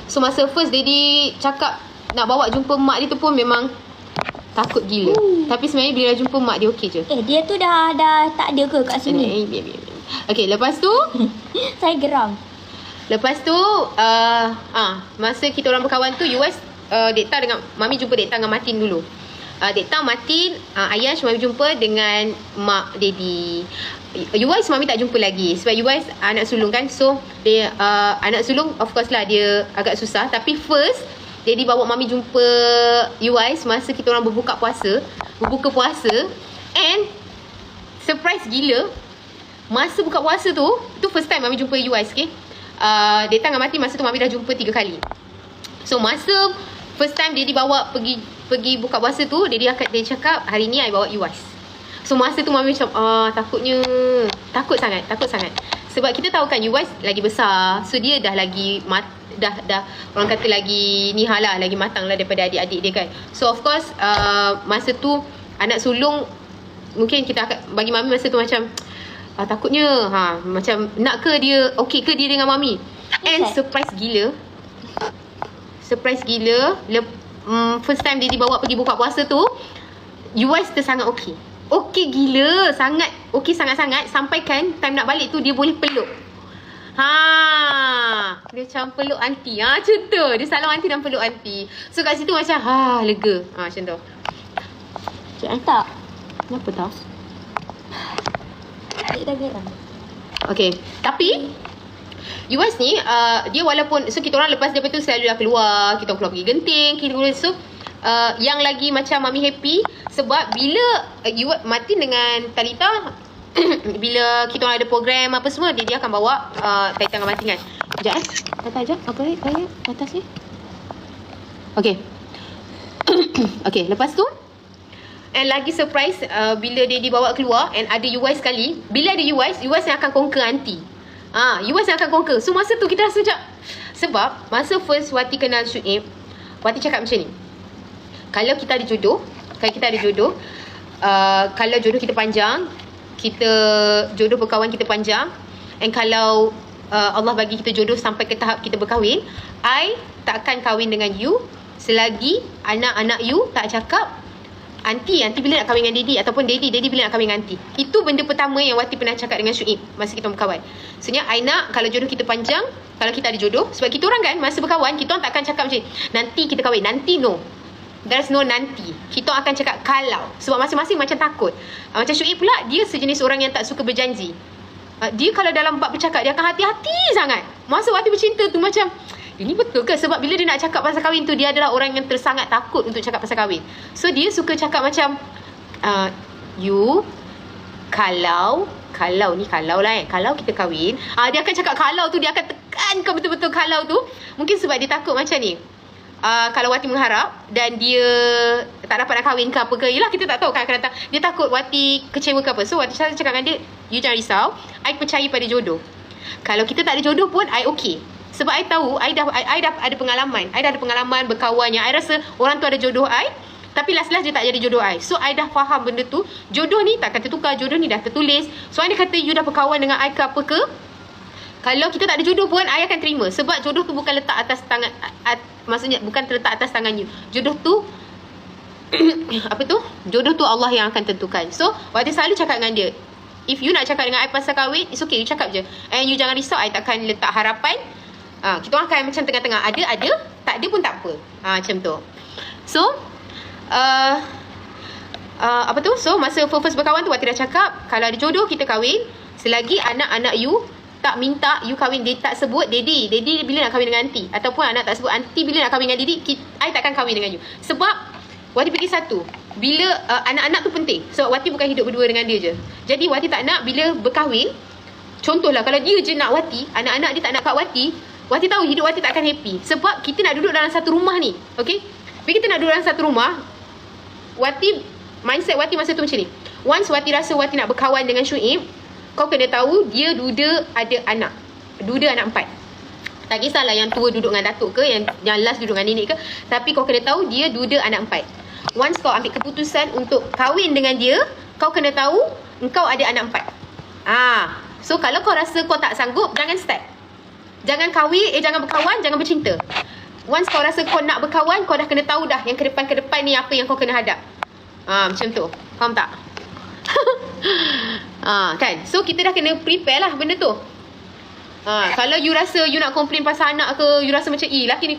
So masa first Daddy cakap nak bawa jumpa mak dia tu pun memang takut gila. Tapi sebenarnya bila dah jumpa mak dia okey je. Dia tu dah tak ada ke kat sini? Okay, lepas tu saya geram. Lepas tu masa kita orang berkawan tu, US Dek Tak dengan mami jumpa Dek Tak dengan Martin dulu. Dek Tak, Martin, Ayash mami jumpa dengan mak Daddy. US mami tak jumpa lagi sebab US anak sulung kan. So dia anak sulung of course lah dia agak susah. Tapi first Daddy bawa mami jumpa US masa kita orang berbuka puasa. And surprise gila, masa buka puasa tu first time mami jumpa US, okay. Dek Tak dengan Martin masa tu mami dah jumpa 3 kali. So masa first time Daddy bawa pergi buka puasa tu, dia cakap hari ni I bawa US. So masa tu mami macam takut sangat. Sebab kita tahu kan US lagi besar, so dia dah lagi dah orang kata lagi nihal lah, lagi matang lah daripada adik-adik dia kan. So of course masa tu anak sulung, mungkin kita akan bagi mami masa tu macam takutnya macam nak ke dia, okey ke dia dengan mami. And surprise gila first time dia dibawa pergi buka puasa tu, US tersangat okey gila, sangat okey, sangat-sangat, sampai kan time nak balik tu dia boleh peluk. Dia macam peluk aunty. Macam tu. Dia salam aunty dan peluk aunty. So kat situ macam lega. Macam tu. Cik tak. Kenapa tau? Cik dah geram. Okay. Tapi US ni dia walaupun, so kita orang lepas daripada tu selalu dah keluar. Kita keluar pergi Genting, so yang lagi macam mami happy sebab bila Martin dengan Talita bila kita orang ada program apa semua, dia akan bawa Talita dengan Martin kan. Sekejap Tata ajak apa bayar atas ni. Okay. Okay, lepas tu and lagi surprise bila dia dibawa keluar and ada US sekali. Bila ada US yang akan conquer aunty. US yang akan conquer. So masa tu kita rasa macam, sebab masa first Wati kenal Syuib, Wati cakap macam ni, kalau kita ada jodoh, kalau jodoh kita panjang, jodoh berkawan kita panjang, and kalau Allah bagi kita jodoh sampai ke tahap kita berkahwin, I tak akan kahwin dengan you selagi anak-anak you tak cakap Aunty bila nak kahwin dengan Daddy, ataupun Daddy bila nak kahwin dengan Aunty. Itu benda pertama yang Wati pernah cakap dengan Syuib masa kita berkawan. Sebenarnya I nak kalau jodoh kita panjang, kalau kita ada jodoh, sebab kita orang kan masa berkawan, kita orang tak akan cakap macam nanti kita kahwin, nanti no. There's no nanti. Kita akan cakap kalau. Sebab masing-masing macam takut. Macam Syuib pula, dia sejenis orang yang tak suka berjanji. Dia kalau dalam bab bercakap, dia akan hati-hati sangat. Masa Wati bercinta tu macam, ini betul ke? Sebab bila dia nak cakap pasal kahwin tu, dia adalah orang yang tersangat takut untuk cakap pasal kahwin. So dia suka cakap macam you kalau kalau lah kalau kita kahwin, dia akan cakap kalau tu, dia akan tekankan betul-betul kalau tu. Mungkin sebab dia takut macam ni. Kalau Wati mengharap dan dia tak dapat nak kahwin ke apa ke, yelah kita tak tahu kan akan datang. Dia takut Wati kecewa ke apa. So Wati cakap dengan dia, you jangan risau, I percaya pada jodoh. Kalau kita tak ada jodoh pun I okay. Sebab I tahu I dah ada pengalaman. I dah ada pengalaman berkawan yang I rasa orang tu ada jodoh I, tapi last dia tak jadi jodoh I. So I dah faham benda tu. Jodoh ni takkan tertukar, jodoh ni dah tertulis. So I kata you dah berkawan dengan I ke apa ke, kalau kita tak ada jodoh pun I akan terima. Sebab jodoh tu bukan letak atas tangan, maksudnya bukan terletak atas tangan you. Jodoh tu apa tu? Jodoh tu Allah yang akan tentukan. So Wati selalu cakap dengan dia, if you nak cakap dengan I pasal kahwin, it's okay, you cakap je. And you jangan risau, I takkan letak harapan. Kita orang akan macam tengah-tengah, ada, tak ada pun tak apa. Macam tu. So apa tu? So masa first berkawan tu Wati dah cakap, kalau ada jodoh kita kahwin, selagi anak-anak you tak minta you kahwin, dia tak sebut daddy bila nak kahwin dengan aunty, ataupun anak tak sebut aunty bila nak kahwin dengan daddy, I takkan kahwin dengan you. Sebab Wati fikir satu, bila anak-anak tu penting. So Wati bukan hidup berdua dengan dia je. Jadi Wati tak nak bila berkahwin, contohlah kalau dia je nak Wati, anak-anak dia tak nak kat Wati tahu hidup Wati tak akan happy. Sebab kita nak duduk dalam satu rumah ni, okay? Bila kita nak duduk dalam satu rumah, mindset Wati masa tu macam ni. Once Wati rasa Wati nak berkawan dengan Syuib, kau kena tahu dia duda ada anak. Duda anak 4. Tak kisahlah yang tua duduk dengan datuk ke, yang last duduk dengan nenek ke, tapi kau kena tahu dia duda anak 4. Once kau ambil keputusan untuk kahwin dengan dia, kau kena tahu engkau ada anak 4. So kalau kau rasa kau tak sanggup, jangan start. Jangan kahwin, jangan berkawan, jangan bercinta. Once kau rasa kau nak berkawan, kau dah kena tahu dah yang ke depan ni apa yang kau kena hadap. Macam tu. Faham tak? Kan? So kita dah kena prepare lah benda tu. Kalau you rasa you nak complain pasal anak ke, you rasa macam laki ni,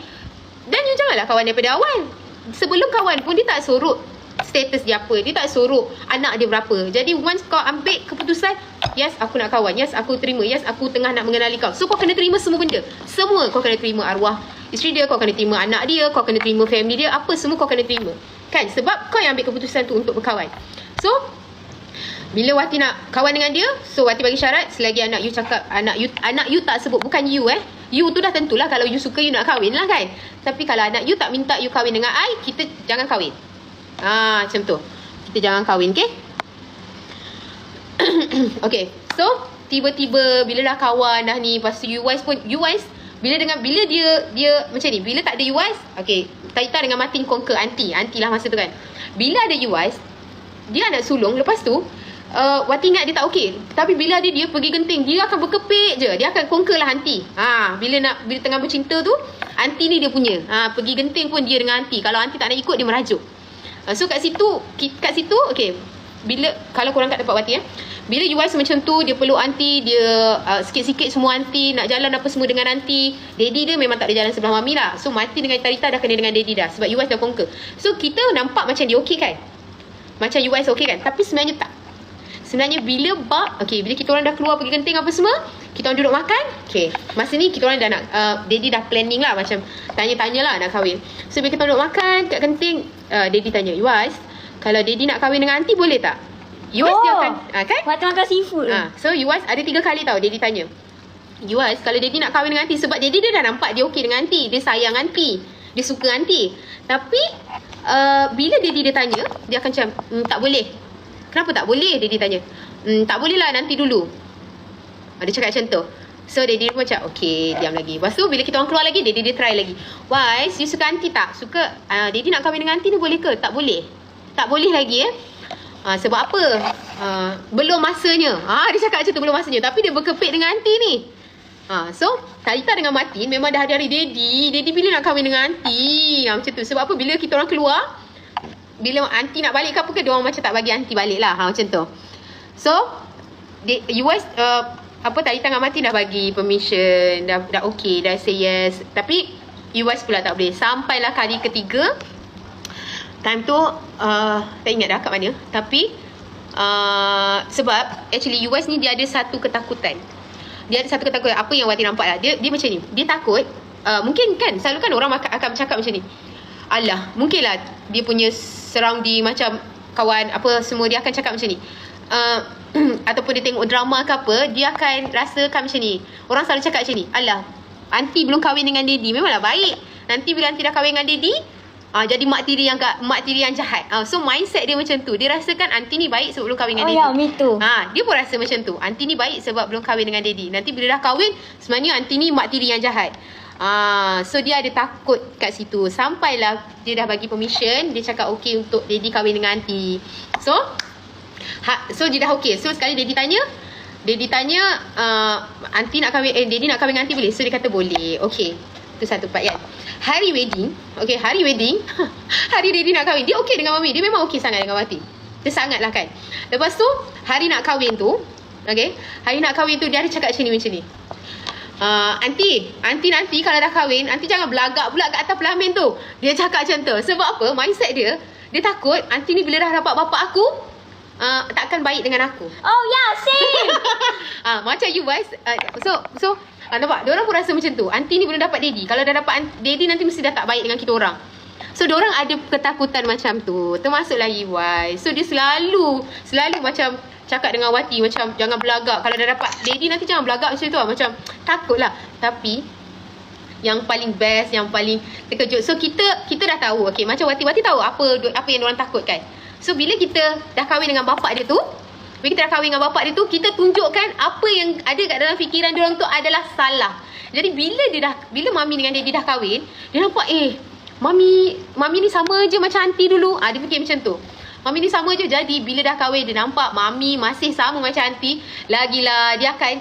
dan you janganlah kawan daripada awal. Sebelum kawan pun dia tak sorok status dia apa, dia tak sorok anak dia berapa. Jadi once kau ambil keputusan, yes aku nak kawan, yes aku terima, yes aku tengah nak mengenali kau, so kau kena terima semua benda. Semua kau kena terima, arwah isteri dia, kau kena terima anak dia, kau kena terima family dia, apa semua kau kena terima. Kan? Sebab kau yang ambil keputusan tu untuk berkawan. So bila Wati nak kawan dengan dia, so Wati bagi syarat, selagi anak you cakap, anak you tak sebut, bukan you you tu dah tentulah, kalau you suka you nak kahwin lah kan. Tapi kalau anak you tak minta you kahwin dengan I, kita jangan kahwin. Macam tu. Kita jangan kahwin, okay? Okay. So tiba-tiba bila dah kawan dah ni, lepas tu UIS pun, UIS bila dia macam ni, bila tak ada UIS, okay, Taita dengan Martin conquer aunty lah masa tu kan. Bila ada UIS, dia nak sulung, lepas tu Wati ingat dia tak okey. Tapi bila dia pergi genting, dia akan berkepit je. Dia akan conquer lah aunty. Bila tengah bercinta tu, aunty ni dia punya. Pergi genting pun dia dengan aunty. Kalau aunty tak nak ikut, dia merajuk. So kat situ okey. Bila kalau korang kat tempat Wati bila UIS macam tu, dia peluk aunty, dia sikit-sikit semua aunty, nak jalan apa semua dengan aunty. Daddy dia memang tak boleh jalan sebelah mami lah. So Martin dengan Tarita dah kena dengan daddy dah, sebab UIS dah conquer. So kita nampak macam dia okey kan, macam UIS okey kan, tapi sebenarnya tak. Sebenarnya bila bila kita orang dah keluar pergi genting apa semua, kita orang duduk makan, okay, masa ni kita orang dah nak daddy dah planning lah, macam tanya-tanya lah nak kahwin. So bila kita duduk makan kat genting, daddy tanya, UIS, kalau daddy nak kahwin dengan aunty boleh tak? UIS dia akan kan? Waktu makan seafood. So UIS ada 3 kali tau daddy tanya, UIS kalau daddy nak kahwin dengan aunty, sebab daddy dia dah nampak dia okey dengan aunty, dia sayang aunty, dia suka aunty. Tapi bila daddy dia tanya, dia akan macam tak boleh. Kenapa tak boleh? Daddy tanya. Tak boleh lah, nanti dulu. Dia cakap macam tu. So daddy pun macam okay, diam lagi. Lepas tu bila kita orang keluar lagi, daddy dia try lagi. Wise, you suka aunty tak? Suka. Daddy nak kahwin dengan aunty ni boleh ke? Tak boleh. Tak boleh lagi sebab apa? Belum masanya. Dia cakap macam tu, belum masanya. Tapi dia berkepit dengan aunty ni. So Tarita dengan Martin memang dah hari daddy bila nak kahwin dengan aunty. Macam tu. Sebab apa? Bila kita orang keluar, bila aunty nak balik ke apa ke, dia orang macam tak bagi aunty balik lah. Macam tu. So UIS Tarita dengan Martin dah bagi permission, dah okay, dah say yes. Tapi UIS pula tak boleh. Sampailah kali ketiga, time tu tak ingat dah kat mana. Tapi sebab actually UIS ni dia ada satu ketakutan. Apa yang Wati nampak lah, dia macam ni. Dia takut, mungkin kan, selalu kan orang akan bercakap macam ni, alah, mungkin lah dia punya surrounding macam kawan apa semua, dia akan cakap macam ni, ataupun dia tengok drama ke apa, dia akan rasakan macam ni. Orang selalu cakap macam ni, alah, aunty belum kahwin dengan daddy, memanglah baik. Nanti bila aunty dah kahwin dengan daddy, jadi mak tiri yang jahat. So mindset dia macam tu. Dia rasakan aunty ni baik sebab belum kahwin dengan daddy. Ya, me too. Dia pun rasa macam tu. Aunty ni baik sebab belum kahwin dengan daddy. Nanti bila dah kahwin, sebenarnya aunty ni mak tiri yang jahat. So dia ada takut kat situ. Sampailah dia dah bagi permission, dia cakap okey untuk daddy kahwin dengan aunty. So dia dah okey. So sekali daddy tanya, aunty nak kahwin, daddy nak kahwin dengan aunty boleh? So dia kata boleh. Okey. Itu satu part kan. Hari wedding, hari daddy nak kahwin, dia okey dengan mami. Dia memang okey sangat dengan mati. Dia sangat lah kan. Lepas tu, hari nak kahwin tu, hari nak kahwin tu dia ada cakap macam ni. Aunty nanti kalau dah kahwin, aunty jangan belagak pula kat atas pelamin tu. Dia cakap macam tu. Sebab apa? Mindset dia takut aunty ni bila dah dapat bapak aku, takkan baik dengan aku. Oh ya, same. Macam you guys. So nampak? Diorang pun rasa macam tu. Aunty ni belum dapat daddy. Kalau dah dapat daddy, nanti mesti dah tak baik dengan kita orang. So diorang ada ketakutan macam tu. Termasuklah EY. So dia selalu macam cakap dengan Wati macam jangan belagak. Kalau dah dapat daddy nanti jangan belagak macam tu lah. Macam takut lah. Tapi yang paling best, yang paling terkejut. So kita dah tahu. Macam Wati tahu apa yang diorang takut kan. So bila kita dah kahwin dengan bapak dia tu, kita tunjukkan apa yang ada kat dalam fikiran diorang tu adalah salah. Jadi bila mami dengan daddy dah kahwin, dia nampak mami ni sama je macam aunty dulu. Dia fikir macam tu. Mami ni sama je. Jadi bila dah kahwin, dia nampak mami masih sama macam aunty. Lagilah dia akan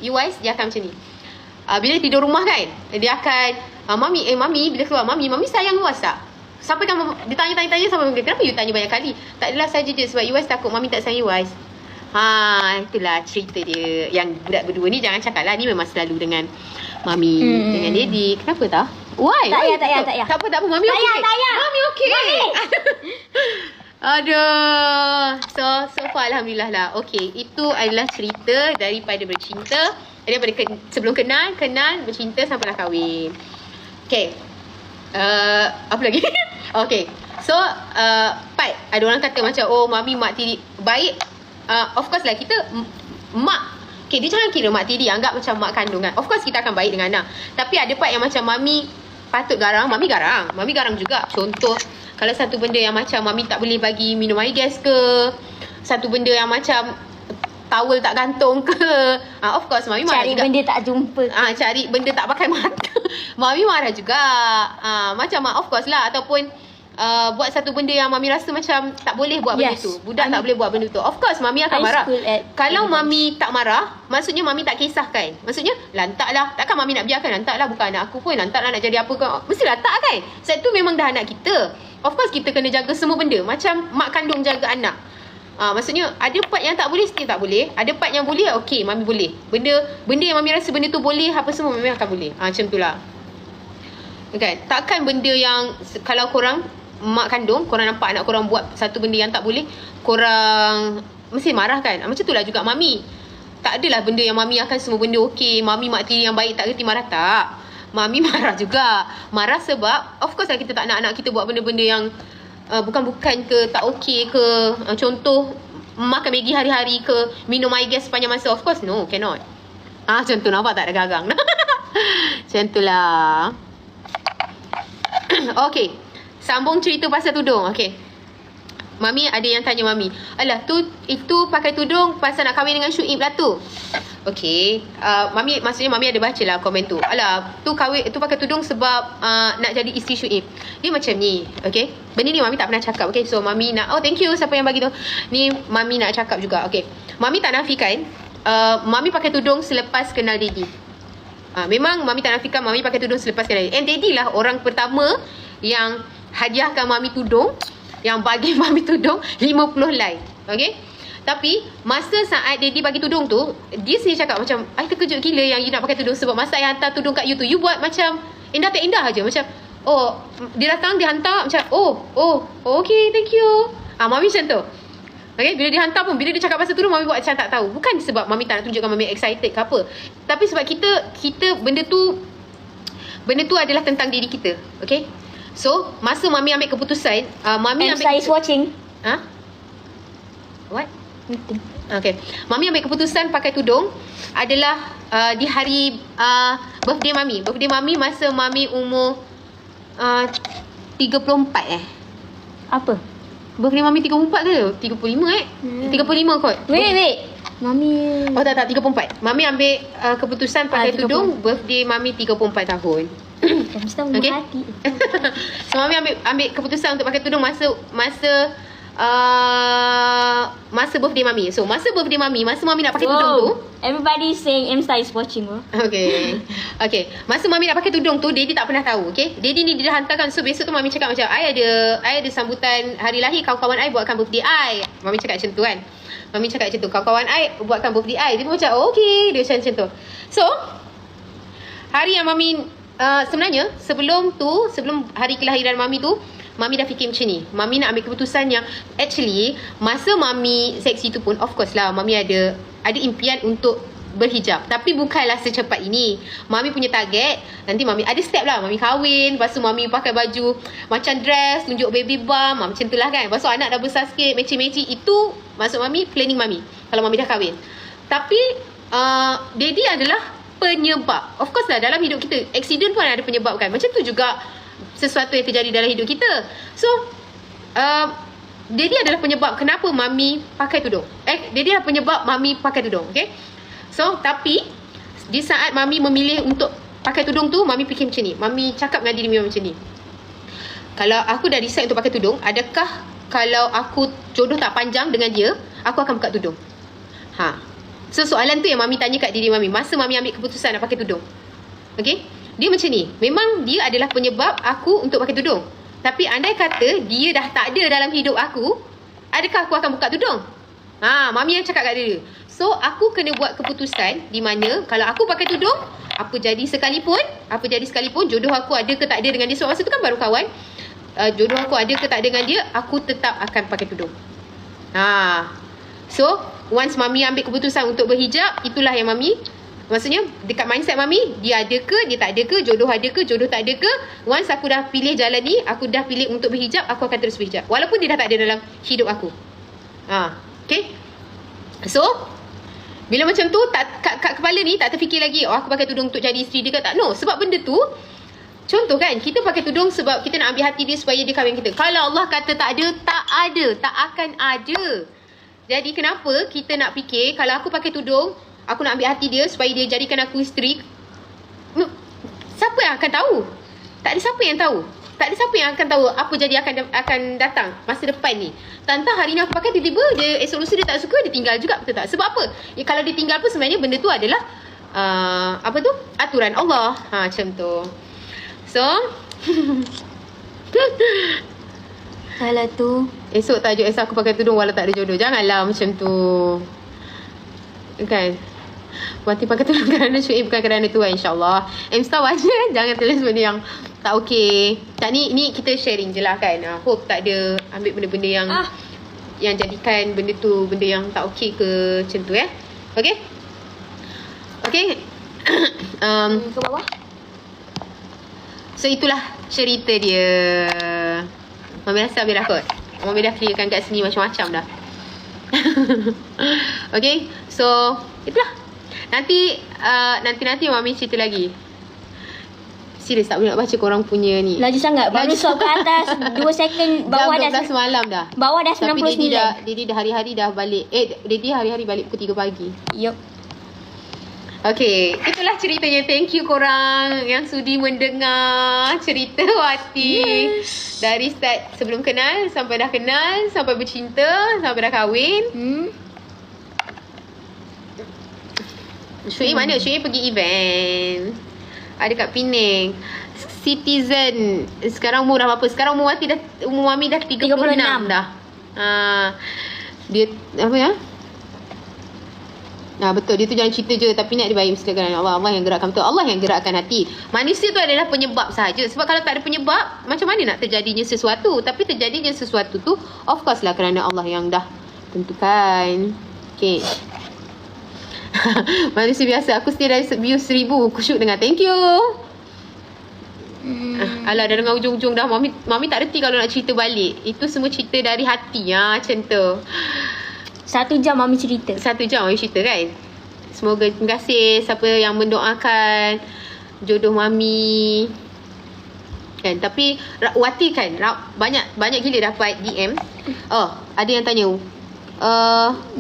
you guys, dia akan macam ni. Bila tidur rumah kan, dia akan mami bila keluar, mami sayang luas tak? Sampai kan dia tanya sampai kenapa you tanya banyak kali? Tak adalah saja je sebab you guys takut mami tak sayang you guys. Itulah cerita dia. Yang budak berdua ni jangan cakap lah, ni memang selalu dengan mami dengan daddy. Kenapa tak? Why? Tak payah. Tak apa mami okey. Mami okey. Aduh. So far alhamdulillah lah. Okey, itu adalah cerita daripada bercinta, daripada sebelum kenal, bercinta sampailah kahwin. Okey. Apa lagi? Okay. So part ada orang kata macam mami mak tiri baik. Of course lah kita mak. Okay, dia jangan kira mak tiri, anggap macam mak kandung kan. Of course kita akan baik dengan anak. Tapi ada part yang macam mami patut garang. Mami garang juga. Contoh, kalau satu benda yang macam mami tak boleh bagi minum air gas ke, satu benda yang macam towel tak gantung ke, of course mami marah juga. Cari benda tak jumpa. Cari benda tak pakai mata. Mami marah juga. Macam of course lah. Ataupun buat satu benda yang mami rasa macam tak boleh buat benda tu. Budak tak boleh buat benda tu. Of course mami akan marah. Kalau mami tak marah, maksudnya mami tak kisahkan. Maksudnya lantak lah. Takkan mami nak biarkan lantak lah. Bukan anak aku pun lantak lah nak jadi apa ke. Mesti lantak kan. Sebab tu memang dah anak kita. Of course kita kena jaga semua benda. Macam mak kandung jaga anak. Maksudnya ada part yang tak boleh, still tak boleh. Ada part yang boleh, okey mami boleh. Benda yang mami rasa benda tu boleh, apa semua mami akan boleh. Macam tu lah. Okay. Takkan benda yang kalau korang mak kandung, korang nampak anak korang buat satu benda yang tak boleh, korang mesti marah kan. Macam tu lah juga mami. Tak adalah benda yang mami akan semua benda okey. Mami mak tiri yang baik tak reti marah, tak. Mami marah juga. Marah sebab of course lah kita tak nak anak kita buat benda-benda yang bukan ke, tak okey ke. Contoh makan Maggi hari-hari ke, minum air gas sepanjang masa. Of course no, cannot. Macam tu, nampak tak ada gagang. Macam tu lah. Okay, sambung cerita pasal tudung. Okay, mami ada yang tanya mami, alah itu pakai tudung pasal nak kahwin dengan Syuib lah tu. Okay, maksudnya mami ada baca lah komen tu. Alah tu pakai tudung sebab nak jadi isteri Syuib. Dia macam ni. Okay, benda ni mami tak pernah cakap. Okay, so mami nak, thank you siapa yang bagi tu. Ni mami nak cakap juga. Okay, mami tak nafikan mami pakai tudung selepas kenal daddy. Memang mami tak nafikan mami pakai tudung selepas kenal daddy. And daddy lah orang pertama yang hadiahkan mami tudung, yang bagi mami tudung 50 like. Okay, tapi masa saat daddy bagi tudung tu, dia sendiri cakap macam, I terkejut gila yang you nak pakai tudung. Sebab masa I hantar tudung kat you tu, you buat macam indah tak indah aja. Macam dia datang, dia hantar macam okay, thank you. Mami macam tu. Okay, bila dia hantar pun, bila dia cakap pasal tudung, mami buat macam tak tahu. Bukan sebab mami tak nak tunjukkan mami excited ke apa, tapi sebab kita benda tu adalah tentang diri kita. Okay, so masa mami ambil keputusan, mami and ambil Sai is watching. What? Penting. Okay. Mami ambil keputusan pakai tudung adalah di hari birthday Mami. Birthday Mami masa Mami umur 34 Apa? Birthday Mami 34 ke? 35 35 kot. Wait. Mami. Oh tak 34. Mami ambil keputusan pakai 30. tudung birthday Mami 34 tahun. Mesti tahu Okay. hati. So Mami ambil keputusan untuk pakai tudung masa birthday Mami. So masa birthday Mami, masa Mami nak pakai tudung tu, Everybody saying M-Star is watching, bro. Okay. Masa Mami nak pakai tudung tu, Daddy tak pernah tahu. Okay. Daddy ni dia dah hantarkan. So besok tu Mami cakap macam, I ada sambutan hari lahir, kawan-kawan I buatkan birthday I. Mami cakap macam tu kan. Mami cakap macam tu, kawan-kawan I buatkan birthday I. Dia pun macam, oh, okay. Dia macam tu. So hari yang Mami sebenarnya sebelum hari kelahiran Mami tu, Mami dah fikir macam ni. Mami nak ambil keputusan yang actually masa Mami seksi tu pun, of course lah, Mami ada impian untuk berhijab. Tapi bukanlah secepat ini. Mami punya target, nanti Mami ada step lah. Mami kahwin, lepas tu Mami pakai baju macam dress, tunjuk baby bump, macam tu lah kan. Lepas tu anak dah besar sikit, meci-meci. Itu maksud Mami, planning Mami kalau Mami dah kahwin. Tapi Daddy adalah penyebab. Of course lah, dalam hidup kita accident pun ada penyebab kan. Macam tu juga sesuatu yang terjadi dalam hidup kita. So Daddy adalah penyebab kenapa Mami pakai tudung. Daddy adalah penyebab Mami pakai tudung. Okay. So tapi di saat Mami memilih untuk pakai tudung tu, Mami fikir macam ni. Mami cakap dengan diri Mami macam ni, kalau aku dah decide untuk pakai tudung, adakah kalau aku jodoh tak panjang dengan dia, aku akan buka tudung? So soalan tu yang Mami tanya kat diri Mami masa Mami ambil keputusan nak pakai tudung. Okay. Dia macam ni, memang dia adalah penyebab aku untuk pakai tudung. Tapi andai kata dia dah tak ada dalam hidup aku, adakah aku akan buka tudung? Mami yang cakap kat dia. So aku kena buat keputusan di mana kalau aku pakai tudung, apa jadi sekalipun, jodoh aku ada ke tak ada dengan dia, sebab masa tu kan baru kawan, jodoh aku ada ke tak ada dengan dia, aku tetap akan pakai tudung. So once Mami ambil keputusan untuk berhijab, itulah yang Mami, maksudnya dekat mindset Mami, dia ada ke, dia tak ada ke, jodoh ada ke, jodoh tak ada ke. Once aku dah pilih jalan ni, aku dah pilih untuk berhijab, aku akan terus berhijab walaupun dia dah tak ada dalam hidup aku. Okay. So bila macam tu, kat kepala ni tak terfikir lagi, aku pakai tudung untuk jadi isteri dia ke tak. No, sebab benda tu, contoh kan, kita pakai tudung sebab kita nak ambil hati dia supaya dia kahwin kita. Kalau Allah kata tak ada, tak akan ada. Jadi kenapa kita nak fikir kalau aku pakai tudung, aku nak ambil hati dia supaya dia jadikan aku isteri? Siapa yang akan tahu? Tak ada siapa yang tahu. Tak ada siapa yang akan tahu apa jadi akan datang masa depan ni. Tantang hari ni aku pakai, tiba-tiba dia esok lusa dia tak suka, dia tinggal juga, betul tak? Sebab apa? Kalau dia tinggal pun sebenarnya benda tu adalah aturan Allah. Macam tu. So Kalau tu esok tajuk esok aku pakai tudung walau tak ada jodoh. Janganlah macam tu. Kan? Berarti pakai tudung kerana Syuib, bukan kerana Tuhan, insyaAllah. M-Star wajar. Jangan tulis benda yang tak okey. Tak, ni kita sharing je lah kan. Hope tak ada ambil benda-benda yang yang jadikan benda tu benda yang tak okey ke, macam tu ya. Okay. ke bawah. So itulah cerita dia. Mami rasa habis dah kot. Mami dah clearkan kat sini macam-macam dah. Okay. So itulah. Nanti Mami cerita lagi. Serius tak boleh nak baca korang punya ni. Laju sangat. Baru swap ke atas 2 second. Bawah jam dah 12 malam dah. Bawah dah 99. Tapi Daddy dah hari-hari dah balik. Daddy hari-hari balik pukul 3 pagi. Yup. Okay, itulah ceritanya. Thank you korang yang sudi mendengar cerita Wati. Dari start sebelum kenal, sampai dah kenal, sampai bercinta, sampai dah kahwin. Syuib mana? Syuib pergi event. Ada kat Penang. Citizen. Sekarang umur dah berapa? Sekarang umur Mami dah 36 dah. Dia apa ya? Betul, dia tu jangan cerita je tapi nak dia baik mesti kerana Allah yang gerakkan. Betul, Allah yang gerakkan hati. Manusia tu adalah penyebab sahaja. Sebab kalau tak ada penyebab, macam mana nak terjadinya sesuatu? Tapi terjadinya sesuatu tu of course lah kerana Allah yang dah tentukan. Okay. Manusia biasa. Aku setia dari view 1000. Kusyuk dengar. Thank you. Alah, dah dengar ujung-ujung dah. Mami tak reti kalau nak cerita balik. Itu semua cerita dari hati. Macam tu. 1 jam Mami cerita. 1 jam Mami cerita kan. Semoga, terima kasih siapa yang mendoakan jodoh Mami kan. Tapi Wati kan banyak gila dapat DM. Ada yang tanya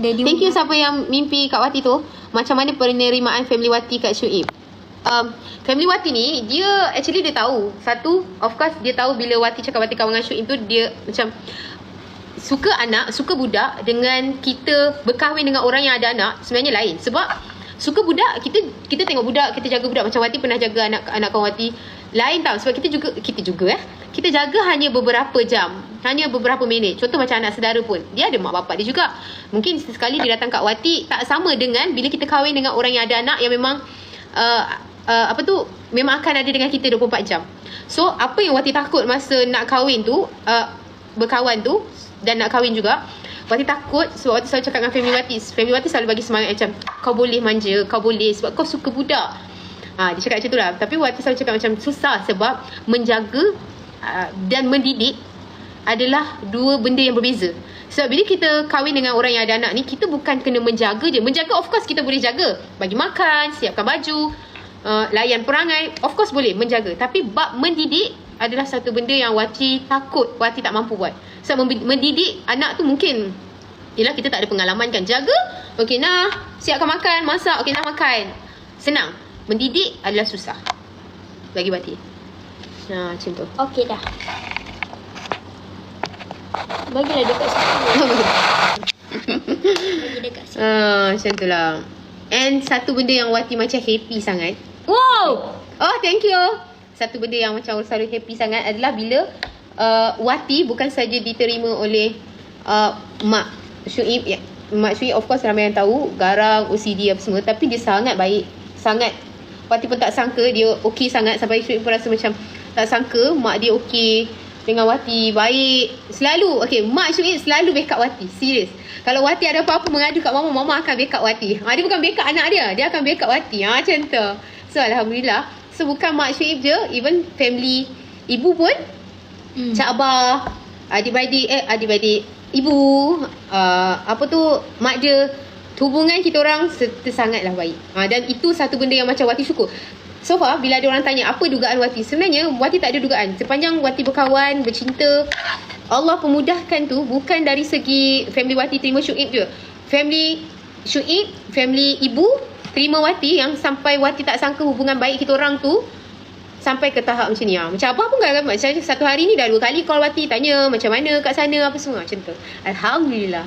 thank you siapa yang mimpi Kak Wati tu. Macam mana penerimaan family Wati Kak Syuib? Family Wati ni dia actually dia tahu. Satu, of course dia tahu bila Wati cakap Wati kawan dengan Syuib tu, dia macam suka anak, suka budak. Dengan kita berkahwin dengan orang yang ada anak sebenarnya lain. Sebab suka budak, kita tengok budak, kita jaga budak. Macam Wati pernah jaga anak kawan Wati. Lain tau, sebab kita jaga hanya beberapa jam, hanya beberapa minit. Contoh macam anak saudara pun, dia ada mak bapak dia juga. Mungkin sekali dia datang kat Wati, tak sama dengan bila kita kahwin dengan orang yang ada anak, yang memang memang akan ada dengan kita 24 jam. So apa yang Wati takut masa nak kahwin tu, berkawan tu dan nak kahwin juga, Wati takut. So Wati selalu cakap dengan family Wati selalu bagi semangat macam, kau boleh manja, kau boleh, sebab kau suka budak. Dia cakap macam tu lah. Tapi Wati selalu cakap macam susah, sebab menjaga dan mendidik adalah dua benda yang berbeza. Sebab bila kita kahwin dengan orang yang ada anak ni, kita bukan kena menjaga je. Menjaga of course kita boleh jaga, bagi makan, siapkan baju, layan perangai, of course boleh menjaga. Tapi bab mendidik adalah satu benda yang Wati takut Wati tak mampu buat. Sebab mendidik anak tu mungkin, yelah kita tak ada pengalaman kan. Jaga, okey nah, siapkan makan, masak, okey nah makan, senang. Mendidik adalah susah bagi Wati. Macam tu. Okey dah. Bagilah dekat situ. Bagi dekat situ. Macam tu lah. And satu benda yang Wati macam happy sangat. Wow. Oh, thank you. Satu benda yang macam selalu happy sangat adalah bila Wati bukan saja diterima oleh Mak Syuib. Mak Syuib of course ramai yang tahu, garang, OCD apa semua. Tapi dia sangat baik. Sangat. Wati pun tak sangka dia okey sangat. Sampai Syuib pun rasa macam tak sangka mak dia okey dengan Wati, baik. Selalu, Mak Syuib selalu backup Wati. Serius. Kalau Wati ada apa-apa mengadu kat Mama, Mama akan backup Wati. Dia bukan backup anak dia, dia akan backup Wati. Macam tu. So Alhamdulillah. So bukan Mak Syuib je, even family ibu pun, Cak Abah, adik-beradik ibu, mak dia, hubungan kita orang sangatlah baik. Dan itu satu benda yang macam Wati syukur. So far, bila ada orang tanya apa dugaan Wati, sebenarnya Wati tak ada dugaan. Sepanjang Wati berkawan, bercinta, Allah pemudahkan tu bukan dari segi family Wati terima Syuib je. Family Syuib, family ibu terima Wati, yang sampai Wati tak sangka hubungan baik kita orang tu sampai ke tahap macam ni. Macam Abah pun kan, macam satu hari ni dah 2 kali call Wati, tanya macam mana kat sana apa semua, macam tu. Alhamdulillah.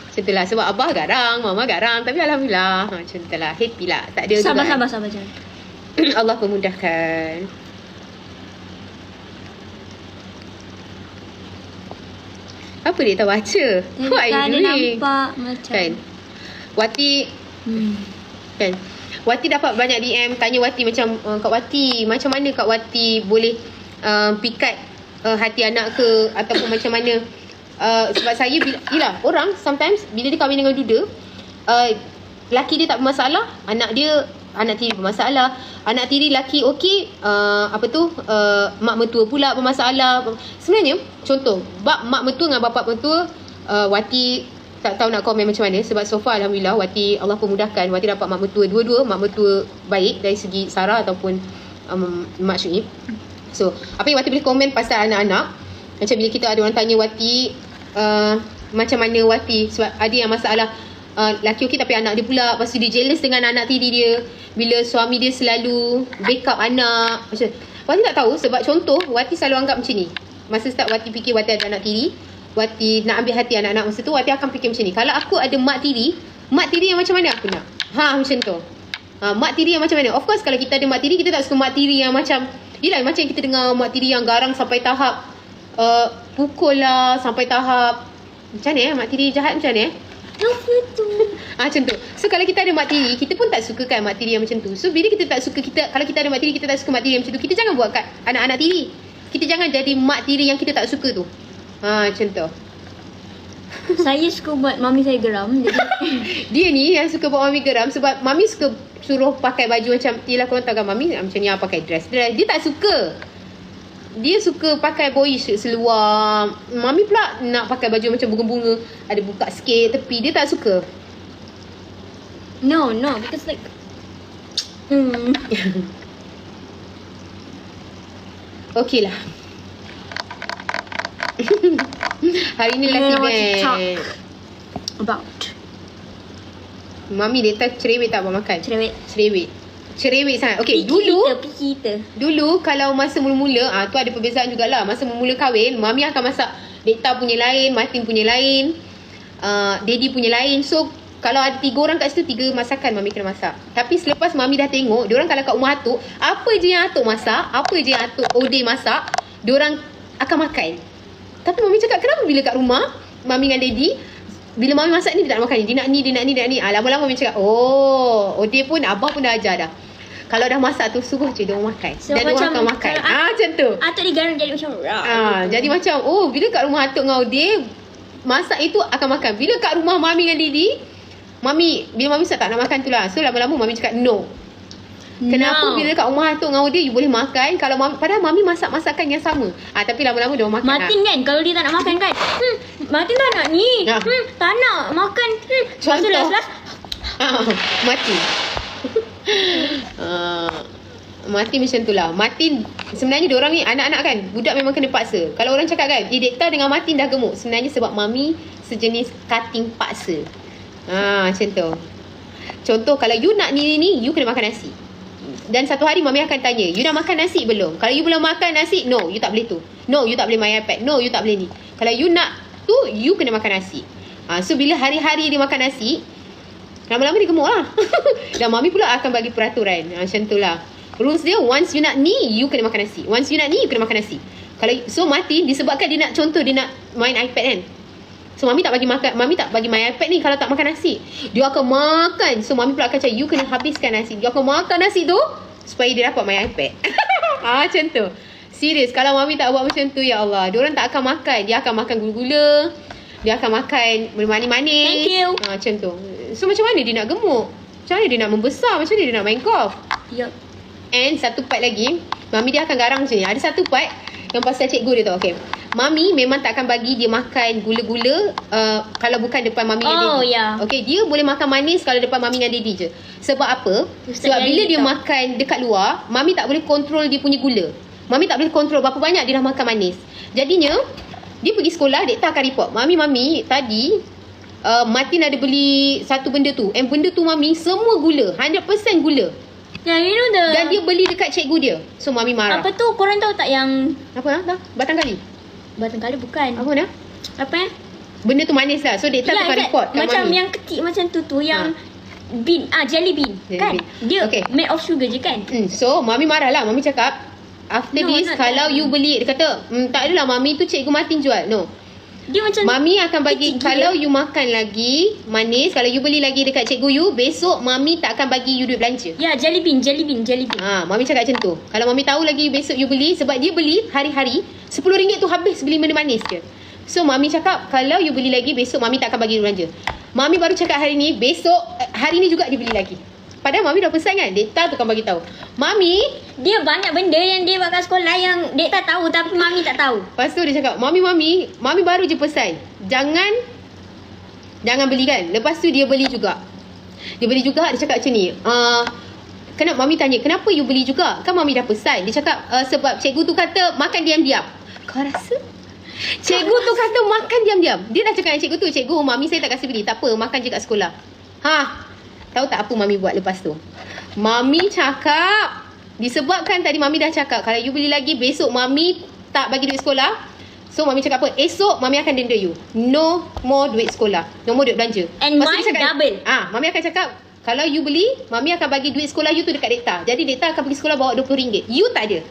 Macam tu lah. Sebab Abah garang, Mama garang, tapi Alhamdulillah. Macam tu lah. Happy lah. Tak ada Sabar dugaan. jangan. Allah pemudahkan. Apa dia tak baca? What are you doing? Nampak macam Kan? Wati kan? Wati dapat banyak DM tanya Wati macam, Kak Wati, macam mana Kak Wati boleh pikat hati anak ke, ataupun macam mana. Sebab saya yelah, orang sometimes bila dia kahwin dengan duda, laki dia tak bermasalah, anak tiri bermasalah. Anak tiri laki okey, mak mertua pula bermasalah. Sebenarnya contoh bab mak mertua dengan bapa mertua, Wati tak tahu nak komen macam mana. Sebab so far Alhamdulillah Wati, Allah pemudahkan, Wati dapat mak mertua, dua-dua mak mertua baik dari segi Sarah ataupun Mak Syuib. So apa yang Wati boleh komen pasal anak-anak, macam bila kita ada orang tanya Wati macam mana Wati, sebab ada yang masalah laki okey tapi anak dia pula, lepas tu dia jealous dengan anak tiri dia bila suami dia selalu backup anak. Macam Wati tak tahu, sebab contoh Wati selalu anggap macam ni. Masa start Wati fikir Wati ada anak tiri, Wati nak ambil hati anak-anak, masa tu Wati akan fikir macam ni, kalau aku ada mak tiri yang macam mana aku nak. Macam tu. Mak tiri yang macam mana. Of course kalau kita ada mak tiri, kita tak suka mak tiri yang macam, yelah macam kita dengar mak tiri yang garang sampai tahap pukul lah, sampai tahap macam ni mak tiri jahat macam ni apa tu? Macam tu. So kalau kita ada mak tiri, kita pun tak suka kan mak tiri yang macam tu. So bila kita tak suka, kalau kita ada mak tiri, kita tak suka mak tiri yang macam tu, kita jangan buat kat anak-anak tiri. Kita jangan jadi mak tiri yang kita tak suka tu. Macam tu. Saya suka buat mami saya geram. Jadi Dia ni yang suka buat mami geram, sebab mami suka suruh pakai baju macam, yelah korang tahu kan mami macam ni, pakai dress. Dia tak suka. dia suka pakai boyish seluar. Mami pula nak pakai baju macam bunga-bunga, ada buka sikit tepi. Dia tak suka. No, because like Okey lah. Hari ni last event. About Mami dia tak cerewet tak buat makan? Cerewet sangat. Okey, dulu kalau masa mula-mula, tu ada perbezaan jugalah. Masa mula-mula kahwin, Mami akan masak Dekta punya lain, Martin punya lain, Daddy punya lain. So, kalau ada 3 orang kat situ, 3 masakan Mami kena masak. Tapi selepas Mami dah tengok, diorang kalau kat rumah atuk, apa je yang atuk masak, apa je yang atuk Ode masak, diorang akan makan. Tapi Mami cakap, kenapa bila kat rumah, Mami dengan Daddy, bila Mami masak ni, dia tak nak makan ni. Dia nak ni. Lama-lama Mami cakap, Ode pun, Abah pun dah ajar dah. Kalau dah masak tu, suruh je diorang makan. So, dan diorang akan makan. Macam tu. Atuk digarang jadi macam jadi macam, bila kat rumah atuk dengan Ode, masak itu akan makan. Bila kat rumah Mami dengan Daddy, bila Mami tak nak makan tu lah. So lama-lama Mami cakap no. Kenapa bila kat rumah atuk dengan Ode you boleh makan, kalau padahal Mami masak masakan yang sama. Tapi lama-lama dia makan. Martin kan, kalau dia tak nak makan kan, Martin tak nak ni. Tak nak makan. Contoh last Martin. Martin macam tu lah. Martin sebenarnya diorang ni anak-anak kan, budak memang kena paksa. Kalau orang cakap kan, Dekta dengan Martin dah gemuk, sebenarnya sebab Mami sejenis cutting paksa. Macam tu. Contoh, kalau you nak ni, you kena makan nasi. Dan satu hari Mami akan tanya, you dah makan nasi belum? Kalau you belum makan nasi, no, you tak boleh tu. No, you tak boleh main iPad. No, you tak boleh ni. Kalau you nak tu, you kena makan nasi. So bila hari-hari dia makan nasi, lama-lama dia gemuk lah. Dan Mami pula akan bagi peraturan. Macam tu lah. Rules dia, once you nak ni, you kena makan nasi. Once you nak ni, you kena makan nasi. So Martin, disebabkan dia nak, contoh dia nak main iPad kan, so Mami tak bagi makan, Mami tak bagi main iPad ni kalau tak makan nasi. Dia akan makan. So Mami pula akan cakap, you kena habiskan nasi. Dia akan makan nasi tu supaya dia dapat main iPad. Macam tu. Serius, kalau Mami tak buat macam tu, ya Allah, diorang tak akan makan. Dia akan makan gula-gula, dia akan makan manis-manis. Thank you. Macam tu. So macam mana dia nak gemuk? Macam mana dia nak membesar? Macam mana dia nak main golf? Yup. And satu part lagi, Mami dia akan garang macam ni. Ada satu part yang pasal cikgu dia tu. Okay, Mami memang tak akan bagi dia makan gula-gula kalau bukan depan Mami dengan Daddy. Okay, dia boleh makan manis kalau depan Mami dengan Daddy je. Sebab apa? Sebab bila dia makan dekat luar, Mami tak boleh kontrol dia punya gula. Mami tak boleh kontrol berapa banyak dia dah makan manis. Jadinya dia pergi sekolah, Dekta akan report, Mami tadi Martin ada beli satu benda tu, and benda tu Mami semua gula, 100% gula. You know Dan dia beli dekat cikgu dia. So Mami marah. Apa tu, korang tahu tak yang apa lah? Batang kali bukan. Apa dah? Apa Benda tu manis lah. So Dekta akan report kat macam Mami. yang kecil macam tu yang bean, jelly bean kan. Dia made of sugar je kan. So Mami marah lah. Mami cakap, after this kalau you beli, dia kata, tak adalah Mami tu cikgu Martin jual. No, dia macam Mami akan bagi, kalau you makan lagi manis, kalau you beli lagi dekat cikgu you, besok Mami tak akan bagi you duit belanja. Ya, jelly bean. Mami cakap macam tu. Kalau Mami tahu lagi besok you beli, sebab dia beli hari-hari, RM10 tu habis beli benda manis je. So Mami cakap, kalau you beli lagi, besok Mami tak akan bagi duit belanja. Mami baru cakap hari ni, besok hari ni juga dia beli lagi. Padahal Mami dah pesan kan, Dekta tu kan bagi tahu. Mami, dia banyak benda yang dia buat kat sekolah yang Dekta tahu tapi Mami tak tahu. Lepas tu dia cakap, Mami baru je pesan, jangan beli kan. Lepas tu dia beli juga. Dia cakap macam ni, kenapa, Mami tanya, kenapa you beli juga? Kan Mami dah pesan. Dia cakap, sebab cikgu tu kata makan diam-diam. Kau rasa? Cikgu tu kata makan diam-diam. Dia dah cakap dengan cikgu tu, cikgu, Mami saya tak kasi beli. Tak apa, makan je kat sekolah. Tahu tak apa Mami buat lepas tu? Mami cakap, disebabkan tadi Mami dah cakap, kalau you beli lagi, besok Mami tak bagi duit sekolah. So Mami cakap apa? Esok Mami akan denda you. No more duit sekolah, no more duit belanja. And mine double. Mami akan cakap, kalau you beli, Mami akan bagi duit sekolah you tu dekat Dekta. Jadi Dekta akan pergi sekolah bawa RM20. You tak ada.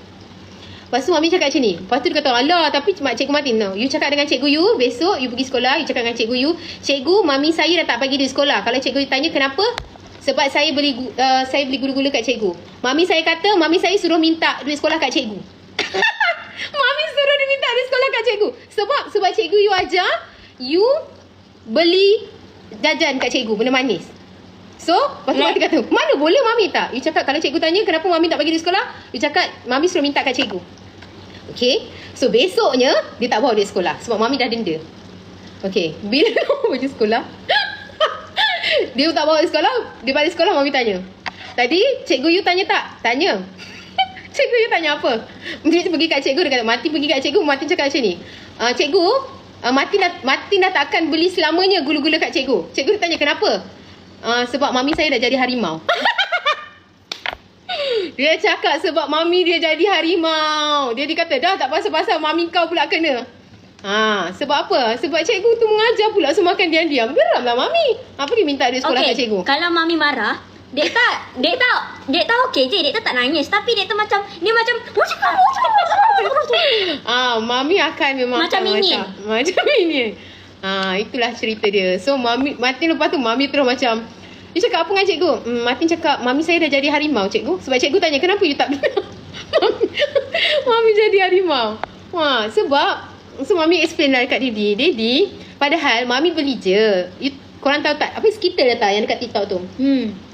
Lepas tu Mami cakap macam ni. Lepas tu dia kata, alah, tapi cikgu Martin, no, you cakap dengan cikgu you, besok you pergi sekolah, you cakap dengan cikgu you, cikgu, Mami saya dah tak bagi duit sekolah. Kalau cikgu tanya kenapa? Sebab saya beli gula-gula kat cikgu. Mami saya kata, Mami saya suruh minta duit sekolah kat cikgu. Mami suruh dia minta duit sekolah kat cikgu. Sebab cikgu you ajar, you beli jajan kat cikgu, benda manis. So, lepas tu Mami kata, mana boleh Mami tak? You cakap, kalau cikgu tanya kenapa Mami tak bagi duit sekolah, you cakap, Mami suruh minta kat cikgu. Okay. So besoknya dia tak bawa duit sekolah sebab mami dah denda. Okay. Bila dia bawa baju sekolah dia tak bawa duit sekolah. Dia balik sekolah, mami tanya, tadi cikgu you tanya tak? Tanya. Cikgu you tanya apa? Dia pergi kat cikgu, dia kata Martin pergi kat cikgu. Martin cakap macam ni, cikgu, Martin dah takkan beli selamanya gula-gula kat cikgu. Cikgu tanya kenapa? Sebab mami saya dah jadi harimau. Dia cakap sebab mami dia jadi harimau. Dia kata dah tak pasal-pasal mami kau pula kena. Sebab apa? Sebab cikgu tu mengajar pula semakan diam-diam. Geramlah mami. Apa dia minta duit sekolah kat cikgu? Kalau mami marah, Dek tak okey je. Dek tak nangis. Tapi dek tu macam Mami akan memang Macam minion. Macam minion. Itulah cerita dia. So mami Martin lepas tu mami terus macam, dia cakap apa dengan cikgu? Martin cakap mami saya dah jadi harimau cikgu. Sebab cikgu tanya kenapa you tak bilang mami jadi harimau. So mami explain lah dekat Didi, padahal mami beli je. Korang tahu tak apa skitter dah tak yang dekat TikTok tu?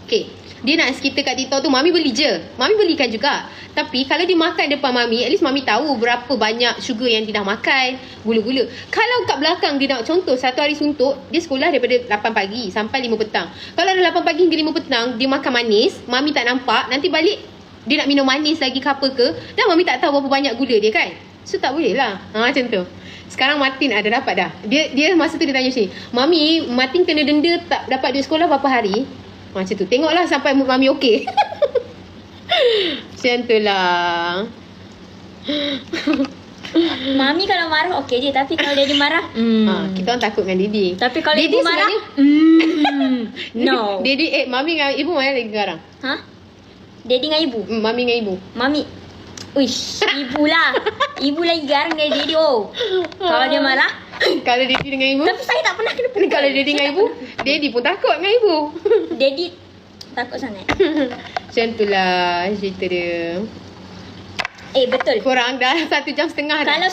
Okay, dia nak skitter kat TikTok tu, mami beli je. Mami belikan juga. Tapi kalau dia makan depan mami, at least mami tahu berapa banyak sugar yang dia dah makan, gula-gula. Kalau kat belakang dia nak contoh satu hari suntuk, dia sekolah daripada 8 pagi sampai 5 petang. Kalau ada 8 pagi hingga 5 petang dia makan manis, mami tak nampak, nanti balik dia nak minum manis lagi ke apa ke, dan mami tak tahu berapa banyak gula dia kan. So tak boleh lah. Macam tu. Sekarang Martin ada dapat dah. Dia masa tu dia tanya sini, mami, Martin kena denda tak dapat duit sekolah berapa hari? Macam tu. Tengoklah sampai mami okey. Macam tu lah. Mami kalau marah okey je. Tapi kalau Daddy marah kita orang takut dengan Didi. Tapi kalau Didi ibu marah no. Didi mami dengan ibu mana lagi garang? Daddy dengan ibu? Mami dengan ibu. Mami, uish, ibu lah. Ibu lagi garang dari Daddy. Kalau dia marah, kalau Daddy dengan ibu, tapi saya tak pernah kena pukul. kalau Daddy dengan ibu, Daddy pun takut dengan ibu. Daddy takut sangat. Macam tu lah cerita dia. Betul. Korang dah 1.5 jam dah. Kalau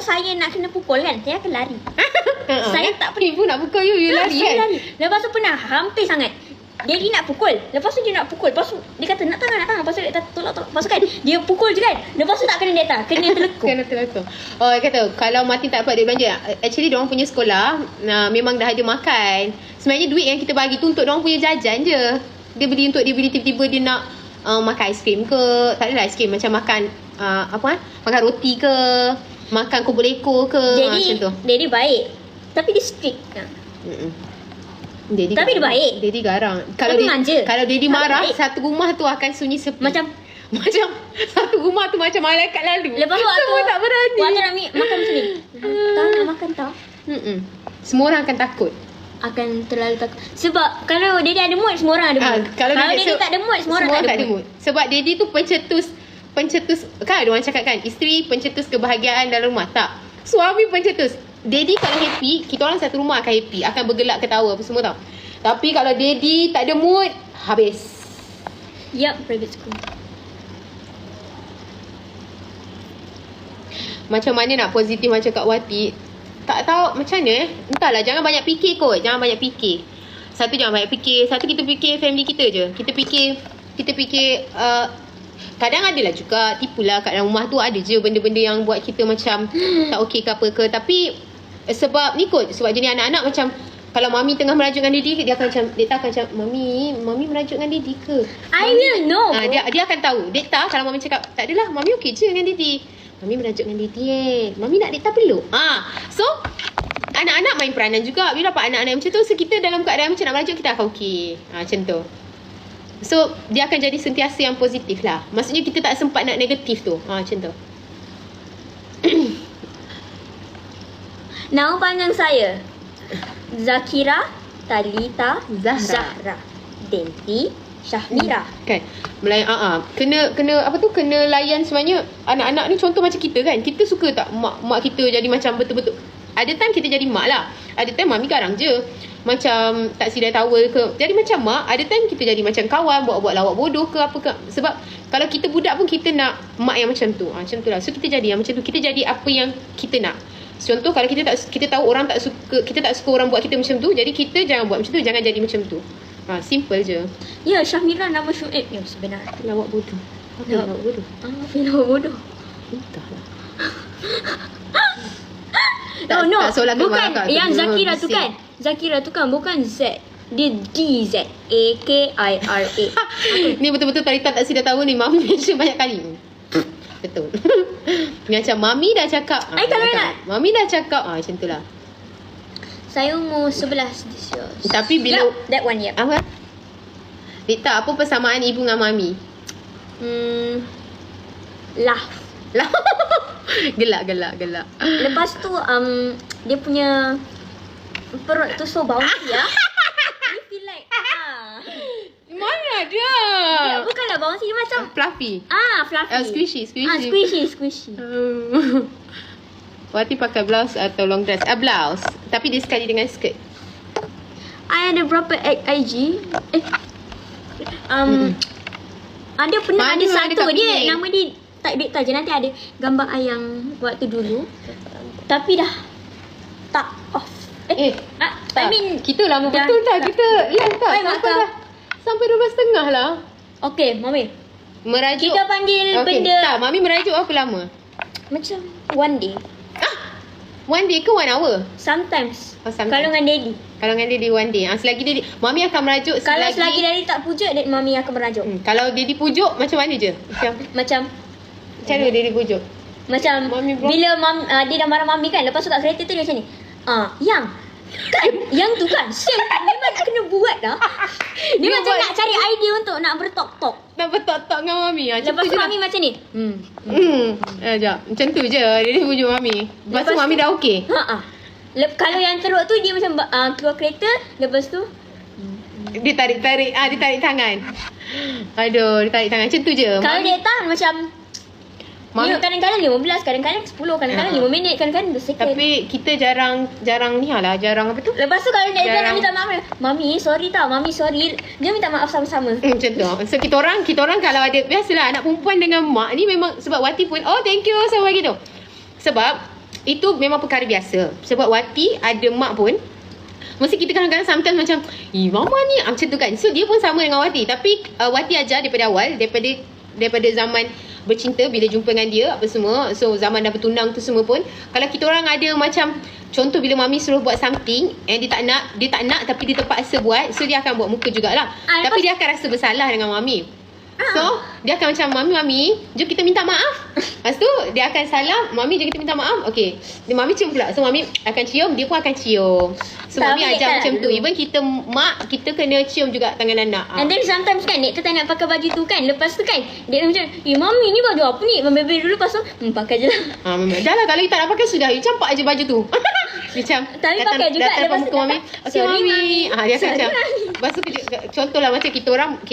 saya nak kena pukul kan, saya akan lari. Saya tak pernah. Ibu nak pukul you lari saya kan? lari. Lepas tu pernah hampir sangat. Daddy nak pukul. Lepas tu dia nak pukul. Lepas tu dia kata nak tangan. Lepas tu dia kata tolak. Lepas tu kan dia pukul je kan. Lepas tu tak kena data. Kena telekuk. Kena telekuk. Dia kata kalau Martin tak dapat duit belanja, actually diorang punya sekolah memang dah ada makan. Sebenarnya duit yang kita bagi tu untuk diorang punya jajan je. Dia beli tiba-tiba dia nak makan aiskrim ke. Tak adalah aiskrim, macam makan makan roti ke, makan kubur lekor ke. Macam tu. Daddy baik. Tapi dia strict. Daddy tapi garang. dia baik. Daddy garang. Kalau Daddy marah, satu rumah tu akan sunyi sepi. Macam satu rumah tu macam malaikat lalu. Lepas tu semua tak berani. Waktu nak makan macam ni. Tak nak makan tak? Semua orang akan takut. Akan terlalu takut. Sebab kalau Daddy ada mood, semua orang ada mood. Kalau Daddy tak ada mood, semua orang tak ada mood. Sebab Daddy tu pencetus kan ada orang cakap kan, isteri pencetus kebahagiaan dalam rumah. Tak, suami pencetus. Daddy kalau happy, kita orang satu rumah akan happy, akan bergelak ketawa apa semua tau. Tapi kalau Daddy tak ada mood, habis. Yup, private school. Macam mana nak positif macam Kak Wati? Tak tahu macam mana entahlah, jangan banyak fikir kot. Jangan banyak fikir. Satu, jangan banyak fikir. Satu, kita fikir family kita je. Kita fikir kadang adalah juga tipulah kat dalam rumah tu ada je benda-benda yang buat kita macam tak okey ke apa ke. Tapi sebab ni kot, sebab jenis anak-anak macam kalau mami tengah merajuk dengan Didi, dia akan macam, Dekta akan macam, Mami merajuk dengan Didi ke? I will know. Dia akan tahu. Dekta kalau mami cakap, tak adalah, mami okey je dengan Didi. Mami merajuk dengan Didi Mami nak Dekta peluk. So anak-anak main peranan juga. Bila dapat anak-anak macam tu, so kita dalam keadaan macam nak merajuk, kita akan okey. Macam tu. So dia akan jadi sentiasa yang positif lah. Maksudnya kita tak sempat nak negatif tu. Macam tu. Nama panjang saya Zakira Talita Zahra Denti Syahmira. Kan? Kena apa tu? Kena layan sebenarnya anak-anak ni contoh macam kita kan. Kita suka tak mak kita jadi macam betul-betul. Ada time kita jadi mak lah. Ada time mami garang je. Macam tak sidai towel ke. Jadi macam mak. Ada time kita jadi macam kawan, buat lawak bodoh ke apa ke. Sebab kalau kita budak pun kita nak mak yang macam tu. Macam tu lah. So kita jadi yang macam tu. Kita jadi apa yang kita nak. Contoh kalau kita tahu orang tak suka, kita tak suka orang buat kita macam tu, jadi kita jangan buat macam tu, jangan jadi macam tu. Simple je. Ya, Syahmira nama Syuib yang sebenar. Lawak bodoh. Lawak bodoh. Lawak bodoh. Entahlah. No, tak solat ke bukan Melaka, yang ke Zakira tu bising. kan. Zakira tu kan bukan Z. Dia DZAKIRA. Ni betul-betul Tarita tak sedar tahu ni. Mami mention banyak kali. Betul. Macam Mami dah cakap. Kalau nak. Mami dah cakap. Macam tu lah. Saya umur 11 this year. Tapi bila... That one, yeah. Apa? Rita, apa persamaan ibu dengan Mami? Laugh. Lah. Gelak. Lepas tu dia punya perut tu so bouncy ya. You feel like Mana ada? dia bukanlah bouncy, dia macam Fluffy. fluffy. Squishy. Wati pakai blouse atau long dress? Blouse. Tapi dia sekali dengan skirt. I ada berapa IG? Ada pernah Mana ada ada satu kat dia sini? nama dia tak date je, nanti ada gambar ayang waktu dulu. Tapi dah tak off. I mean kita lama dah- betul tak? dah- Kita live tak? Baik, Sampai Mak. dah. Sampai 12.30 lah. Okay, Mami. Merajuk. Kita panggil Okay, benda tak, Mami merajuk berapa lama? macam one day. 1 day ke 1 hour? Sometimes. Oh, sometimes. Kalau dengan daddy. Kalau dengan dia 1 day. Selagi dia Mami akan merajuk Kalau selagi selagi daddy tak pujuk, Mami akan merajuk. Kalau dia dipujuk macam mana je? Macam cara dia dipujuk. Macam Mami belum- bila dia dah marah Mami kan, lepas tu kat kereta tu dia macam ni. Yang kan, yang tu kan memang nak kena buat dah. Dia Dia macam buat- nak cari idea untuk nak bertok-tok. Nak bertok-tok dengan Mami. Lepas tu Mami macam ni. Sekejap. Macam tu je. Dia dipujuk Mami. Lepas tu Lepas Mami tu- dah okey. Kalau yang teruk tu dia macam keluar kereta, lepas tu Dia tarik-tarik. Dia tarik tangan. Aduh, dia tarik tangan. Macam tu je. kalau dia tahan macam Mami- kadang-kadang 15, kadang-kadang 10, kadang-kadang 5 minit, kadang-kadang 2 second. Tapi kita jarang ni lah. Jarang apa tu? Lepas tu kalau dia nak Jarang. minta maaf, Mami sorry tau, Mami sorry. Dia minta maaf sama-sama. Macam tu. So kita orang kalau ada, biasalah anak perempuan dengan mak ni memang, sebab Wati pun thank you sama gitu. Sebab itu memang perkara biasa. Sebab Wati ada mak pun mesti kita kadang-kadang sometimes macam mama ni macam tu kan. So dia pun sama dengan Wati. Tapi Wati ajar daripada awal, daripada zaman bercinta, bila jumpa dengan dia apa semua. So zaman dah bertunang tu semua pun, kalau kita orang ada macam contoh bila Mami suruh buat something and dia tak nak tapi dia terpaksa buat, so dia akan buat muka jugalah. Tapi dia akan rasa bersalah dengan Mami. So dia akan macam Mami jom kita minta maaf. Lepas tu dia akan salah, Mami jom kita minta maaf. Okay, Mami cium pula. So Mami akan cium, dia pun akan cium. So Tapi Mami ajar kan macam tu. dulu. Even kita mak, kita kena cium juga tangan anak. And then sometimes kan Nek tak nak pakai baju tu kan, lepas tu kan dia macam Mami ni baju apa ni? Mami dulu, lepas tu pakai je lah. Dah lah, kalau you tak nak pakai sudah, you campak je baju tu. Macam Tapi pakai juga, datang lepas muka tu Mami. datang, Okay sorry, Mami. Mami. Dia akan Sorry, macam Mami. lepas tu contohlah macam kita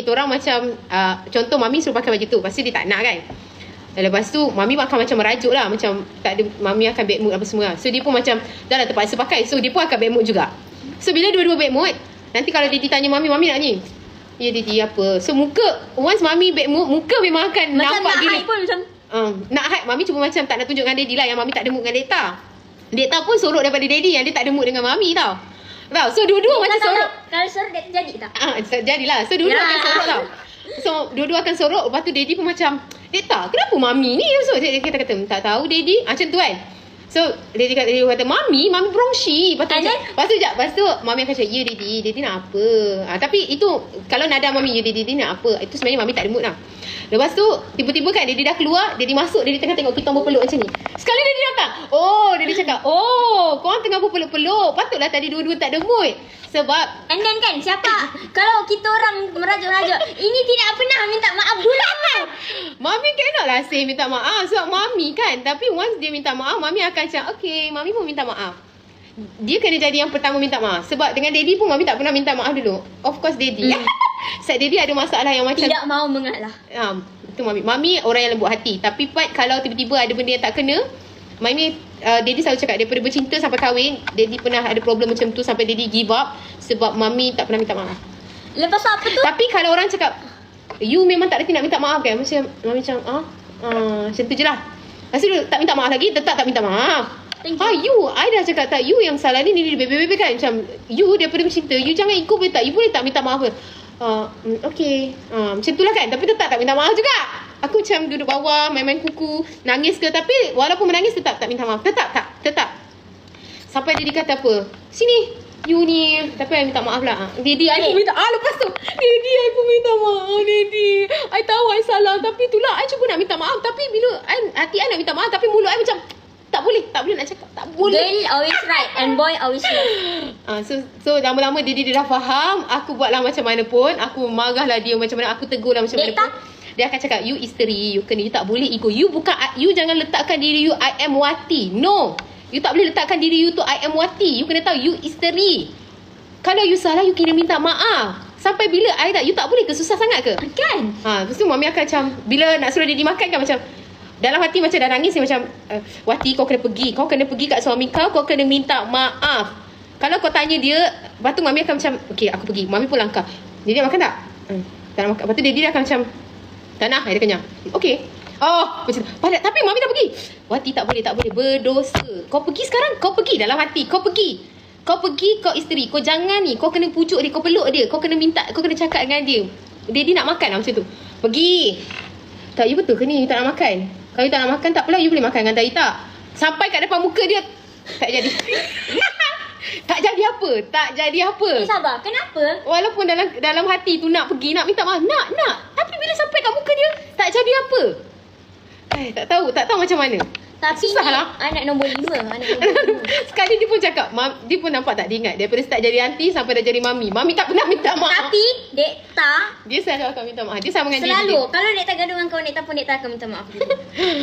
orang macam contoh Mami suruh pakai baju tu, pasti dia tak nak kan. Dan lepas tu Mami akan macam merajuk lah, macam tak ada, Mami akan bad mood apa semua. So dia pun macam dah lah terpaksa pakai, so dia pun akan bad mood juga. So bila dua-dua bad mood, nanti kalau Daddy tanya Mami nak ni, ya Daddy apa. So muka, once Mami bad mood, muka memang akan Macam nampak nak gini. hide pun macam Nak hide, Mami cuma macam tak nak tunjuk dengan Daddy lah, yang Mami tak ada mood dengan Data. Data pun sorok daripada Daddy yang dia tak ada mood dengan Mami tau. So dua-dua macam sorok. Kalau sorok dia terjadi tak? Jadilah. So dua-dua akan sorok tau. So dua-dua akan sorok. Lepas tu Daddy pun macam, Data kenapa Mami ni? So dia kata tak tahu Daddy. Macam tu kan. So Daddy kata Mami berongsi. Lepas tu Mami akan cakap, ya Daddy nak apa. Tapi itu kalau nada Mami, ya Daddy nak apa, itu sebenarnya Mami tak ada mood lah. Lepas tu tiba-tiba kan Daddy dah keluar, Daddy masuk, Daddy tengah tengok kita berpeluk macam ni. Sekali Daddy datang, Daddy cakap, korang tengah berpeluk-peluk, patutlah tadi dua-dua tak ada mood. Sebab And then kan siapa kalau kita orang merajuk-rajuk, ini tidak pernah minta maaf dulu. Mami cannot lah say minta maaf sebab Mami kan. Tapi once dia minta maaf, Mami akan cakap, okay Mami pun minta maaf. Dia kena jadi yang pertama minta maaf. Sebab dengan Daddy pun Mami tak pernah minta maaf dulu. Of course Daddy. Sebab Daddy ada masalah yang macam Tidak mau mengalah. itu Mami orang yang lembut hati. Tapi part kalau tiba-tiba ada benda yang tak kena, Mami Daddy selalu cakap daripada bercinta sampai kahwin, Daddy pernah ada problem macam tu sampai Daddy give up sebab Mami tak pernah minta maaf. Lepas tu apa tu? Tapi kalau orang cakap you memang tak reti nak minta maaf kan, macam Mami macam macam tu je lah. Lepas tu tak minta maaf lagi, tetap tak minta maaf. Thank you. I dah cakap tak, you yang salah ni bebe kan. Macam you daripada bercinta, you jangan ikut boleh tak, you boleh tak minta maaf ke? Okay, macam tu lah kan. Tapi tetap tak minta maaf juga. Aku macam duduk bawah, main-main kuku, nangis ke. Tapi walaupun menangis tetap tak minta maaf. Tetap. Sampai Daddy kata apa? Sini, you ni. Tapi I minta maaf lah. Daddy, I pun minta. Lepas tu, Daddy, I pun minta maaf. Daddy, I tahu I salah. Tapi itulah, I cuba nak minta maaf. Tapi bila hati I nak minta maaf, tapi mulut I macam tak boleh nak cakap. Tak boleh. Girl always right and boy always wrong. So lama-lama dia dah faham. Aku buatlah macam mana pun. Aku marahlah dia macam mana. Aku tegurlah macam mana pun. Dia akan cakap, you isteri, you tak boleh ego. You jangan letakkan diri you I am Wati. No. You tak boleh letakkan diri you tu I am Wati. You kena tahu you isteri. Kalau you salah, you kena minta maaf. Sampai bila you tak boleh ke? Susah sangat ke? Kan? Lepas tu mami akan macam, bila nak suruh dia dimakan kan macam, dalam hati macam dah nangis ni macam, Wati, kau kena pergi. Kau kena pergi kat suami kau kena minta maaf. Kalau kau tanya dia, lepas tu mami akan macam, okay, aku pergi. Mami pun langkah. Dia makan tak? Tak nak makan. Lepas tu dia akan macam, tak nak, dia kenyang. Okay. Macam tu. Tapi mami dah pergi. Wati, tak boleh. Berdosa. Kau pergi sekarang. Kau pergi dalam hati. Kau pergi, kau isteri. Kau jangan ni. Kau kena pujuk dia. Kau peluk dia. Kau kena minta. Kau kena cakap dengan dia. Dia nak makan lah macam tu. Pergi. Tak, you betul ke ni? You tak nak makan? Kalau you tak nak makan, tak apalah. You boleh makan dengan Tahi tak? Sampai kat depan muka dia, tak jadi. Tak jadi apa. Sabar. Kenapa? Walaupun dalam hati tu nak pergi, nak minta maaf. Nak. Tapi bila sampai kat muka dia, tak jadi apa. Tak tahu macam mana. Tapi susah ni lah. anak nombor 5. Sekali dia pun cakap, dia pun nampak tak, dia ingat daripada start jadi aunty sampai dah jadi mami. Mami tak pernah minta maaf. Tapi Dekta dia selalu akan minta maaf. Dia sama dengan selalu dia. kalau Dekta gaduh dengan kawan Dekta pun Dekta akan minta maaf dulu.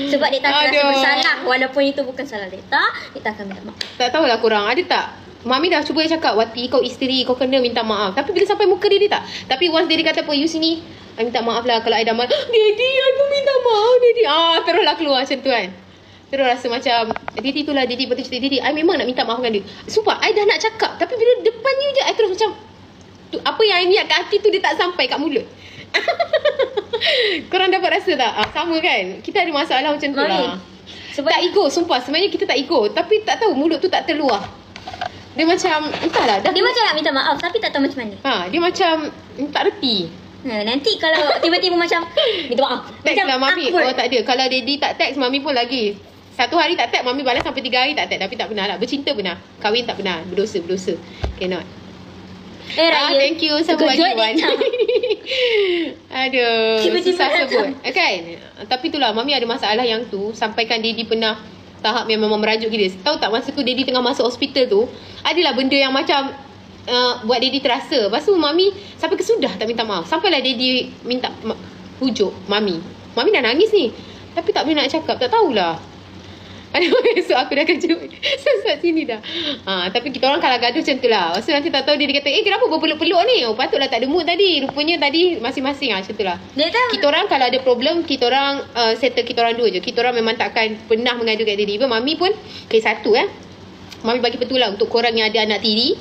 Sebab Dekta rasa bersalah. Walaupun itu bukan salah Dekta akan minta maaf. Tak tahulah korang ada tak? Mami dah cuba cakap, Wati, kau isteri, kau kena minta maaf. Tapi bila sampai muka dia tak. Tapi once dia kata apa, you sini, I minta maaf lah kalau I dah marah. Daddy, I pun minta maaf, Daddy. Teruslah keluar macam tu kan. Terus rasa macam, Daddy itulah, Daddy betul cerita Daddy. I memang nak minta maaf dengan dia. Sumpah, I dah nak cakap. Tapi bila depannya je, I terus macam, apa yang I niat kat hati tu, dia tak sampai kat mulut. Korang dapat rasa tak? Sama kan? Kita ada masalah macam tu lah. Tak ego, sumpah. Sebenarnya kita tak ego. Tapi tak tahu, mulut tu tak terluah. Dia macam, entahlah. Dia macam nak minta maaf tapi tak tahu macam mana. Dia macam, tak reti. Nanti kalau tiba-tiba macam, minta maaf. Text macam lah Mami. Tak ada. Kalau Daddy tak text, Mami pun lagi. Satu hari tak tag, Mami balas sampai 3 hari tak tag. Tapi tak pernah lah. Bercinta pernah. Kahwin tak pernah. Berdosa. Cannot. Raya. Thank you sama bagi Wan. Aduh, susah sebut. Kan? Tapi itulah, Mami ada masalah yang tu. Sampaikan Daddy pernah tahap yang memang merajuk gila. Tahu tak masa tu Daddy tengah masuk hospital tu, adalah benda yang macam buat Daddy terasa. Lepas tu Mami sampai kesudah tak minta maaf. Sampailah Daddy minta pujuk Mami. Mami dah nangis ni. Tapi tak boleh nak cakap. Tak tahulah. Esok aku dah kerja sesat sini dah. Tapi kita orang kalau gaduh macam tu lah. Lepas tu nanti tak tahu dia kata, kenapa berpeluk-peluk ni? Patutlah tak ada mood tadi. Rupanya tadi masing-masing macam tu lah. Kita orang kalau ada problem, kita orang settle kita orang dua je. Kita orang memang takkan pernah mengadu kat diri. Even Mami pun kes satu Mami bagi petulang untuk korang yang ada anak tiri.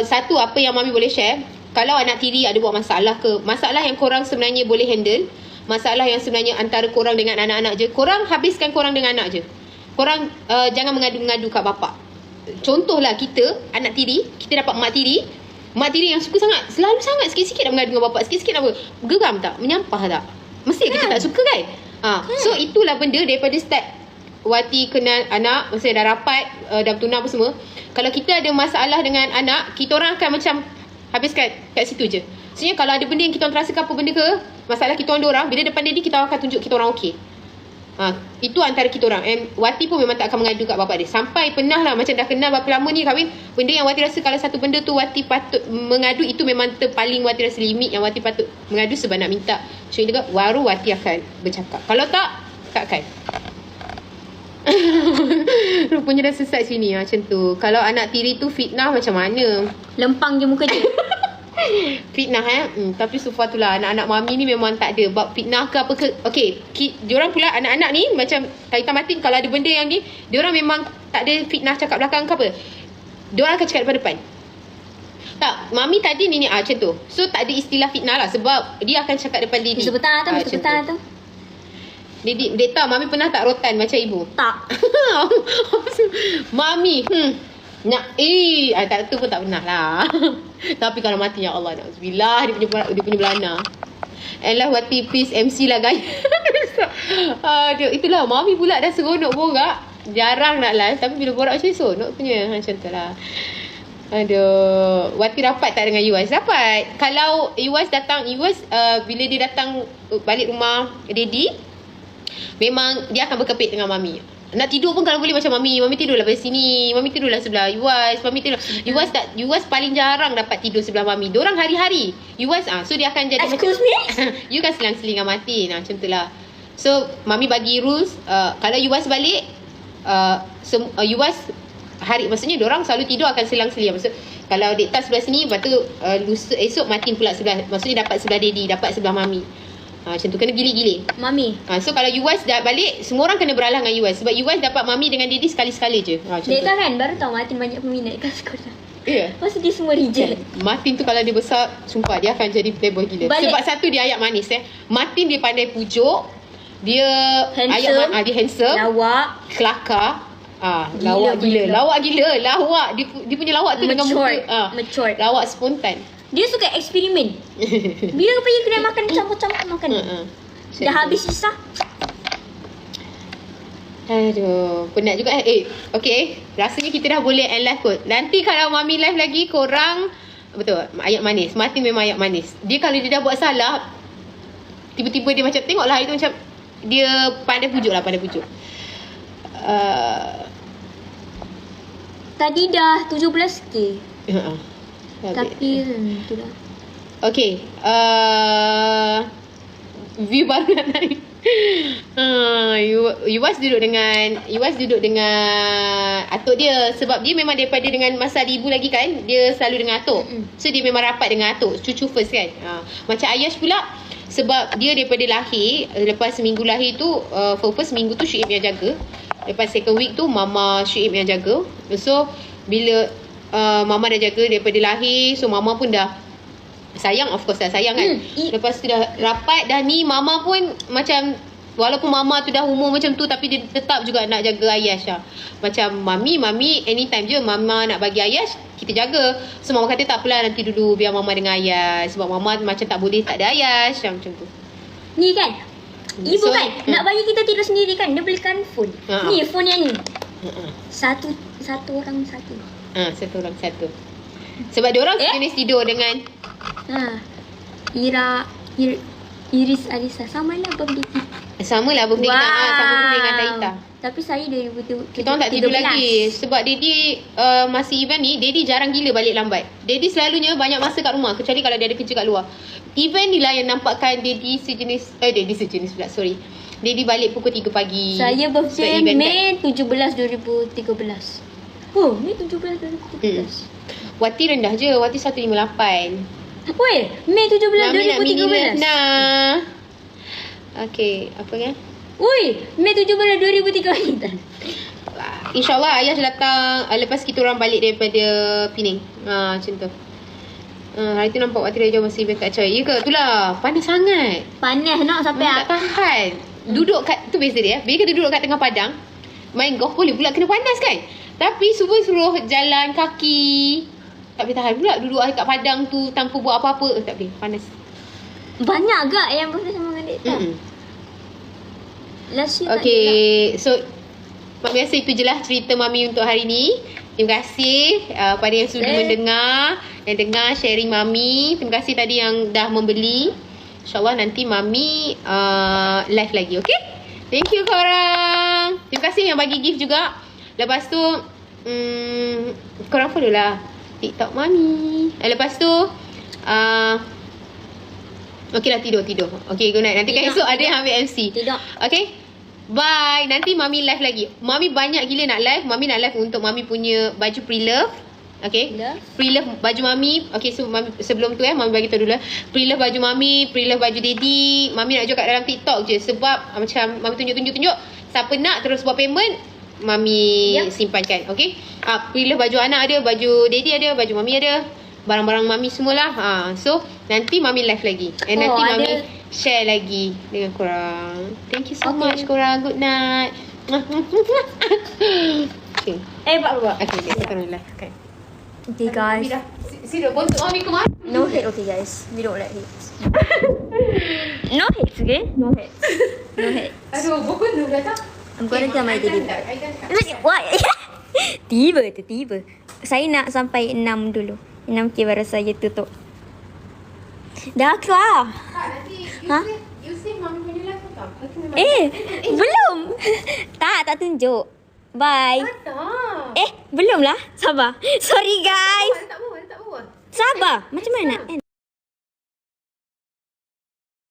Satu, apa yang Mami boleh share, kalau anak tiri ada buat masalah ke, masalah yang korang sebenarnya boleh handle, masalah yang sebenarnya antara korang dengan anak-anak je, korang habiskan korang dengan anak je. Korang jangan mengadu-ngadu kat bapak. Contohlah kita, anak tiri, kita dapat mak tiri yang suka sangat, selalu sangat sikit-sikit nak mengadu dengan bapak, sikit-sikit nak geram tak? Menyampah tak? Mesti kita tak suka kan? So itulah benda daripada start Wati kenal anak, masa dah rapat, dah bertunang apa semua. Kalau kita ada masalah dengan anak, kita orang akan macam habiskan kat situ je. Sebenarnya kalau ada benda yang kita orang terasa apa benda ke, masalah kita orang dua orang, bila depan Daddy kita orang akan tunjuk kita orang okey. Itu antara kita orang. And Wati pun memang tak akan mengadu kat bapak dia. Sampai pernah lah macam dah kenal berapa lama ni kahwin, benda yang Wati rasa kalau satu benda tu Wati patut mengadu, itu memang terpaling Wati rasa limit yang Wati patut mengadu sebab nak minta syukur juga, baru Wati akan bercakap. Kalau takkan. Rupanya dah sesat sini macam tu. Kalau anak tiri tu fitnah macam mana? Lempang je muka dia. Fitnah tapi sufa tu lah, anak-anak Mami ni memang tak ada bab fitnah ke apa ke. Diorang pula anak-anak ni macam Taita Matin, kalau ada benda yang ni, diorang memang tak ada fitnah cakap belakang ke apa. Diorang akan cakap depan. Tak, Mami tadi ni macam tu. So tak ada istilah fitnah lah, sebab dia akan cakap depan Didi. Sebentar tu. Dekta, Mami pernah tak rotan macam ibu? Tak. Mami tak, tu pun tak pernah lah. Tapi kalau mati, ya Allah, na'udzubillah, dia punya belana. Ella Wati please MC lah guys. Aduh, itulah Mami pula dah seronok borak. Jarang nak live tapi bila borak macam seronok punya. Macam tu lah. Aduh, Wati rapat tak dengan Iwas? Rapat. Kalau Iwas datang, bila dia datang balik rumah Daddy, memang dia akan berkepit dengan Mami. Nak tidur pun kalau boleh macam Mami tidurlah pada sini, Mami tidurlah sebelah Iwas, Mami tidur. Iwas paling jarang dapat tidur sebelah Mami. Diorang hari-hari. Iwas so dia akan jadi Excuse me? You kan selang-seling dengan Martin. Macam tu lah. So Mami bagi rules, kalau Iwas balik, Iwas maksudnya diorang selalu tidur akan selang-seling. Maksud kalau Dek Tas sebelah sini, lepas tu esok Martin pula sebelah, maksudnya dapat sebelah Daddy, dapat sebelah Mami. Macam tu, kena gilir-gilir Mami. So kalau Iwas dah balik, semua orang kena beralah dengan Iwas. Sebab Iwas dapat Mami dengan Daddy sekali-sekali je. Dia kan baru tahu Martin banyak peminat kat sekolah. Ya. Lepas tu dia semua reject. Martin tu kalau dia besar, sumpah dia akan jadi playboy gila. Balik. Sebab satu dia ayat manis Martin dia pandai pujuk. Dia Handsome. dia handsome, Lawak. kelakar. Gila, Lawak gila. gila. Lawak gila. Lawak. Dia punya lawak tu dengan Mature. muka. Mature. Lawak spontan. Dia suka eksperimen. Bila pergi kedai makan, campur-campur makan. Dah habis sisa. Aduh, penat juga. Okay. Rasanya kita dah boleh end live kot. Nanti kalau Mami live lagi, korang betul, ayat manis. Martin memang ayat manis. Dia kalau dia dah buat salah, tiba-tiba dia macam, tengoklah itu macam dia pandai pujuk. Tadi dah 17k. Tapi tu dah. Okay. View baru nak naik. Iwas duduk dengan atuk dia. Sebab dia memang daripada dengan masa ada ibu lagi kan, dia selalu dengan atuk. So dia memang rapat dengan atuk. Cucu first kan. Macam Ayash pula, sebab dia daripada lahir, lepas seminggu lahir tu, first minggu tu Syuib yang jaga. Lepas second week tu Mama Syuib yang jaga. So bila Mama dah jaga daripada lahir, so Mama pun dah sayang, of course dah sayang kan. Lepas tu dah rapat dah ni, Mama pun macam, walaupun Mama tu dah umur macam tu, tapi dia tetap juga nak jaga Ayash lah. Macam Mami anytime je Mama nak bagi Ayash, kita jaga. So Mama kata tak apalah, nanti dulu biar Mama dengan Ayash. Sebab Mama macam tak boleh tak ada Ayash macam tu. Ni kan, ibu kan nak bagi kita tidur sendiri kan, dia belikan phone. Ni phone yang ni. Satu orang satu. Satu orang satu. Sebab diorang jenis tidur dengan Iris Alisa. Sama lah birthday kita. sama lah birthday kita. Sama birthday dengan Taita. Tapi saya 2017. Kita orang tak tidur lagi. Sebab Daddy masa event ni, Daddy jarang gila balik lambat. Daddy selalunya banyak masa kat rumah, kecuali kalau dia ada kerja kat luar. Event ni lah yang nampakkan Daddy sejenis pula, sorry. Daddy balik pukul 3 pagi. Saya birthday Mei 17 2013. Oh, Mei 17 2013. Wati rendah je. Wati 158. Weh, Mei 17 2013. Nah. Okay, apa kan? Ui, Mei 17 2013. InsyaAllah Ayash datang lepas kita orang balik daripada Penang. Macam tu. Hari tu nampak Wati Raja masih tak percaya. Ya ke? Itulah, panas sangat. Panas nak sampai tak tahan. Duduk kat, tu beza dia. Bila kita duduk kat tengah padang, main golf boleh pula kena panas kan. Tapi suruh jalan kaki, tak boleh tahan pula duduk kat padang tu tanpa buat apa-apa. Tak boleh, panas. Banyak gak yang birthday sama dengan Dek Tak? Last year okay, so mak biasa itu je lah cerita Mami untuk hari ni. Terima kasih pada yang sudah mendengar, yang dengar sharing Mami. Terima kasih tadi yang dah membeli. InsyaAllah nanti Mami live lagi, okay? Thank you korang. Terima kasih yang bagi gift juga. Lepas tu korang follow lah TikTok Mami. Lepas tu okay lah, tidur. Okay, good night. Nanti kan esok ada yang ambil MC. Tidak. Okay, bye. Nanti Mami live lagi. Mami banyak gila nak live. Mami nak live untuk Mami punya baju pre-love. Okay, pre-love baju Mami. Okay, so Mami, sebelum tu Mami bagi tahu dulu. Pre-love baju Mami, pre-love baju Daddy. Mami nak jual kat dalam TikTok je. Sebab macam Mami tunjuk. Siapa nak terus buat payment, Mami simpankan. Okay, pre-love baju anak ada, baju Daddy ada, baju Mami ada, barang-barang Mami semualah. So nanti Mami live lagi. And nanti Mami share lagi dengan korang. Thank you so much korang. Good night. Okay. Pak. Okay, kita live. Okay. Okay guys. Sudah bontot mami ke mana? No hate, okay guys. We don't like hate. No hate, okay? No hate. No hate. Aduh, bukan tu kata. I'm gonna tell my daddy. I can't. What? Tiba. Saya nak sampai 6 dulu. 6K baru saya tutup. Dah keluar. Nanti Ha? you save mami punya live account. Belum. Tak tunjuk. Bye. Tak. Belum lah. Sabar. Sorry guys. Tak bawa. Sabar. Macam mana nak end?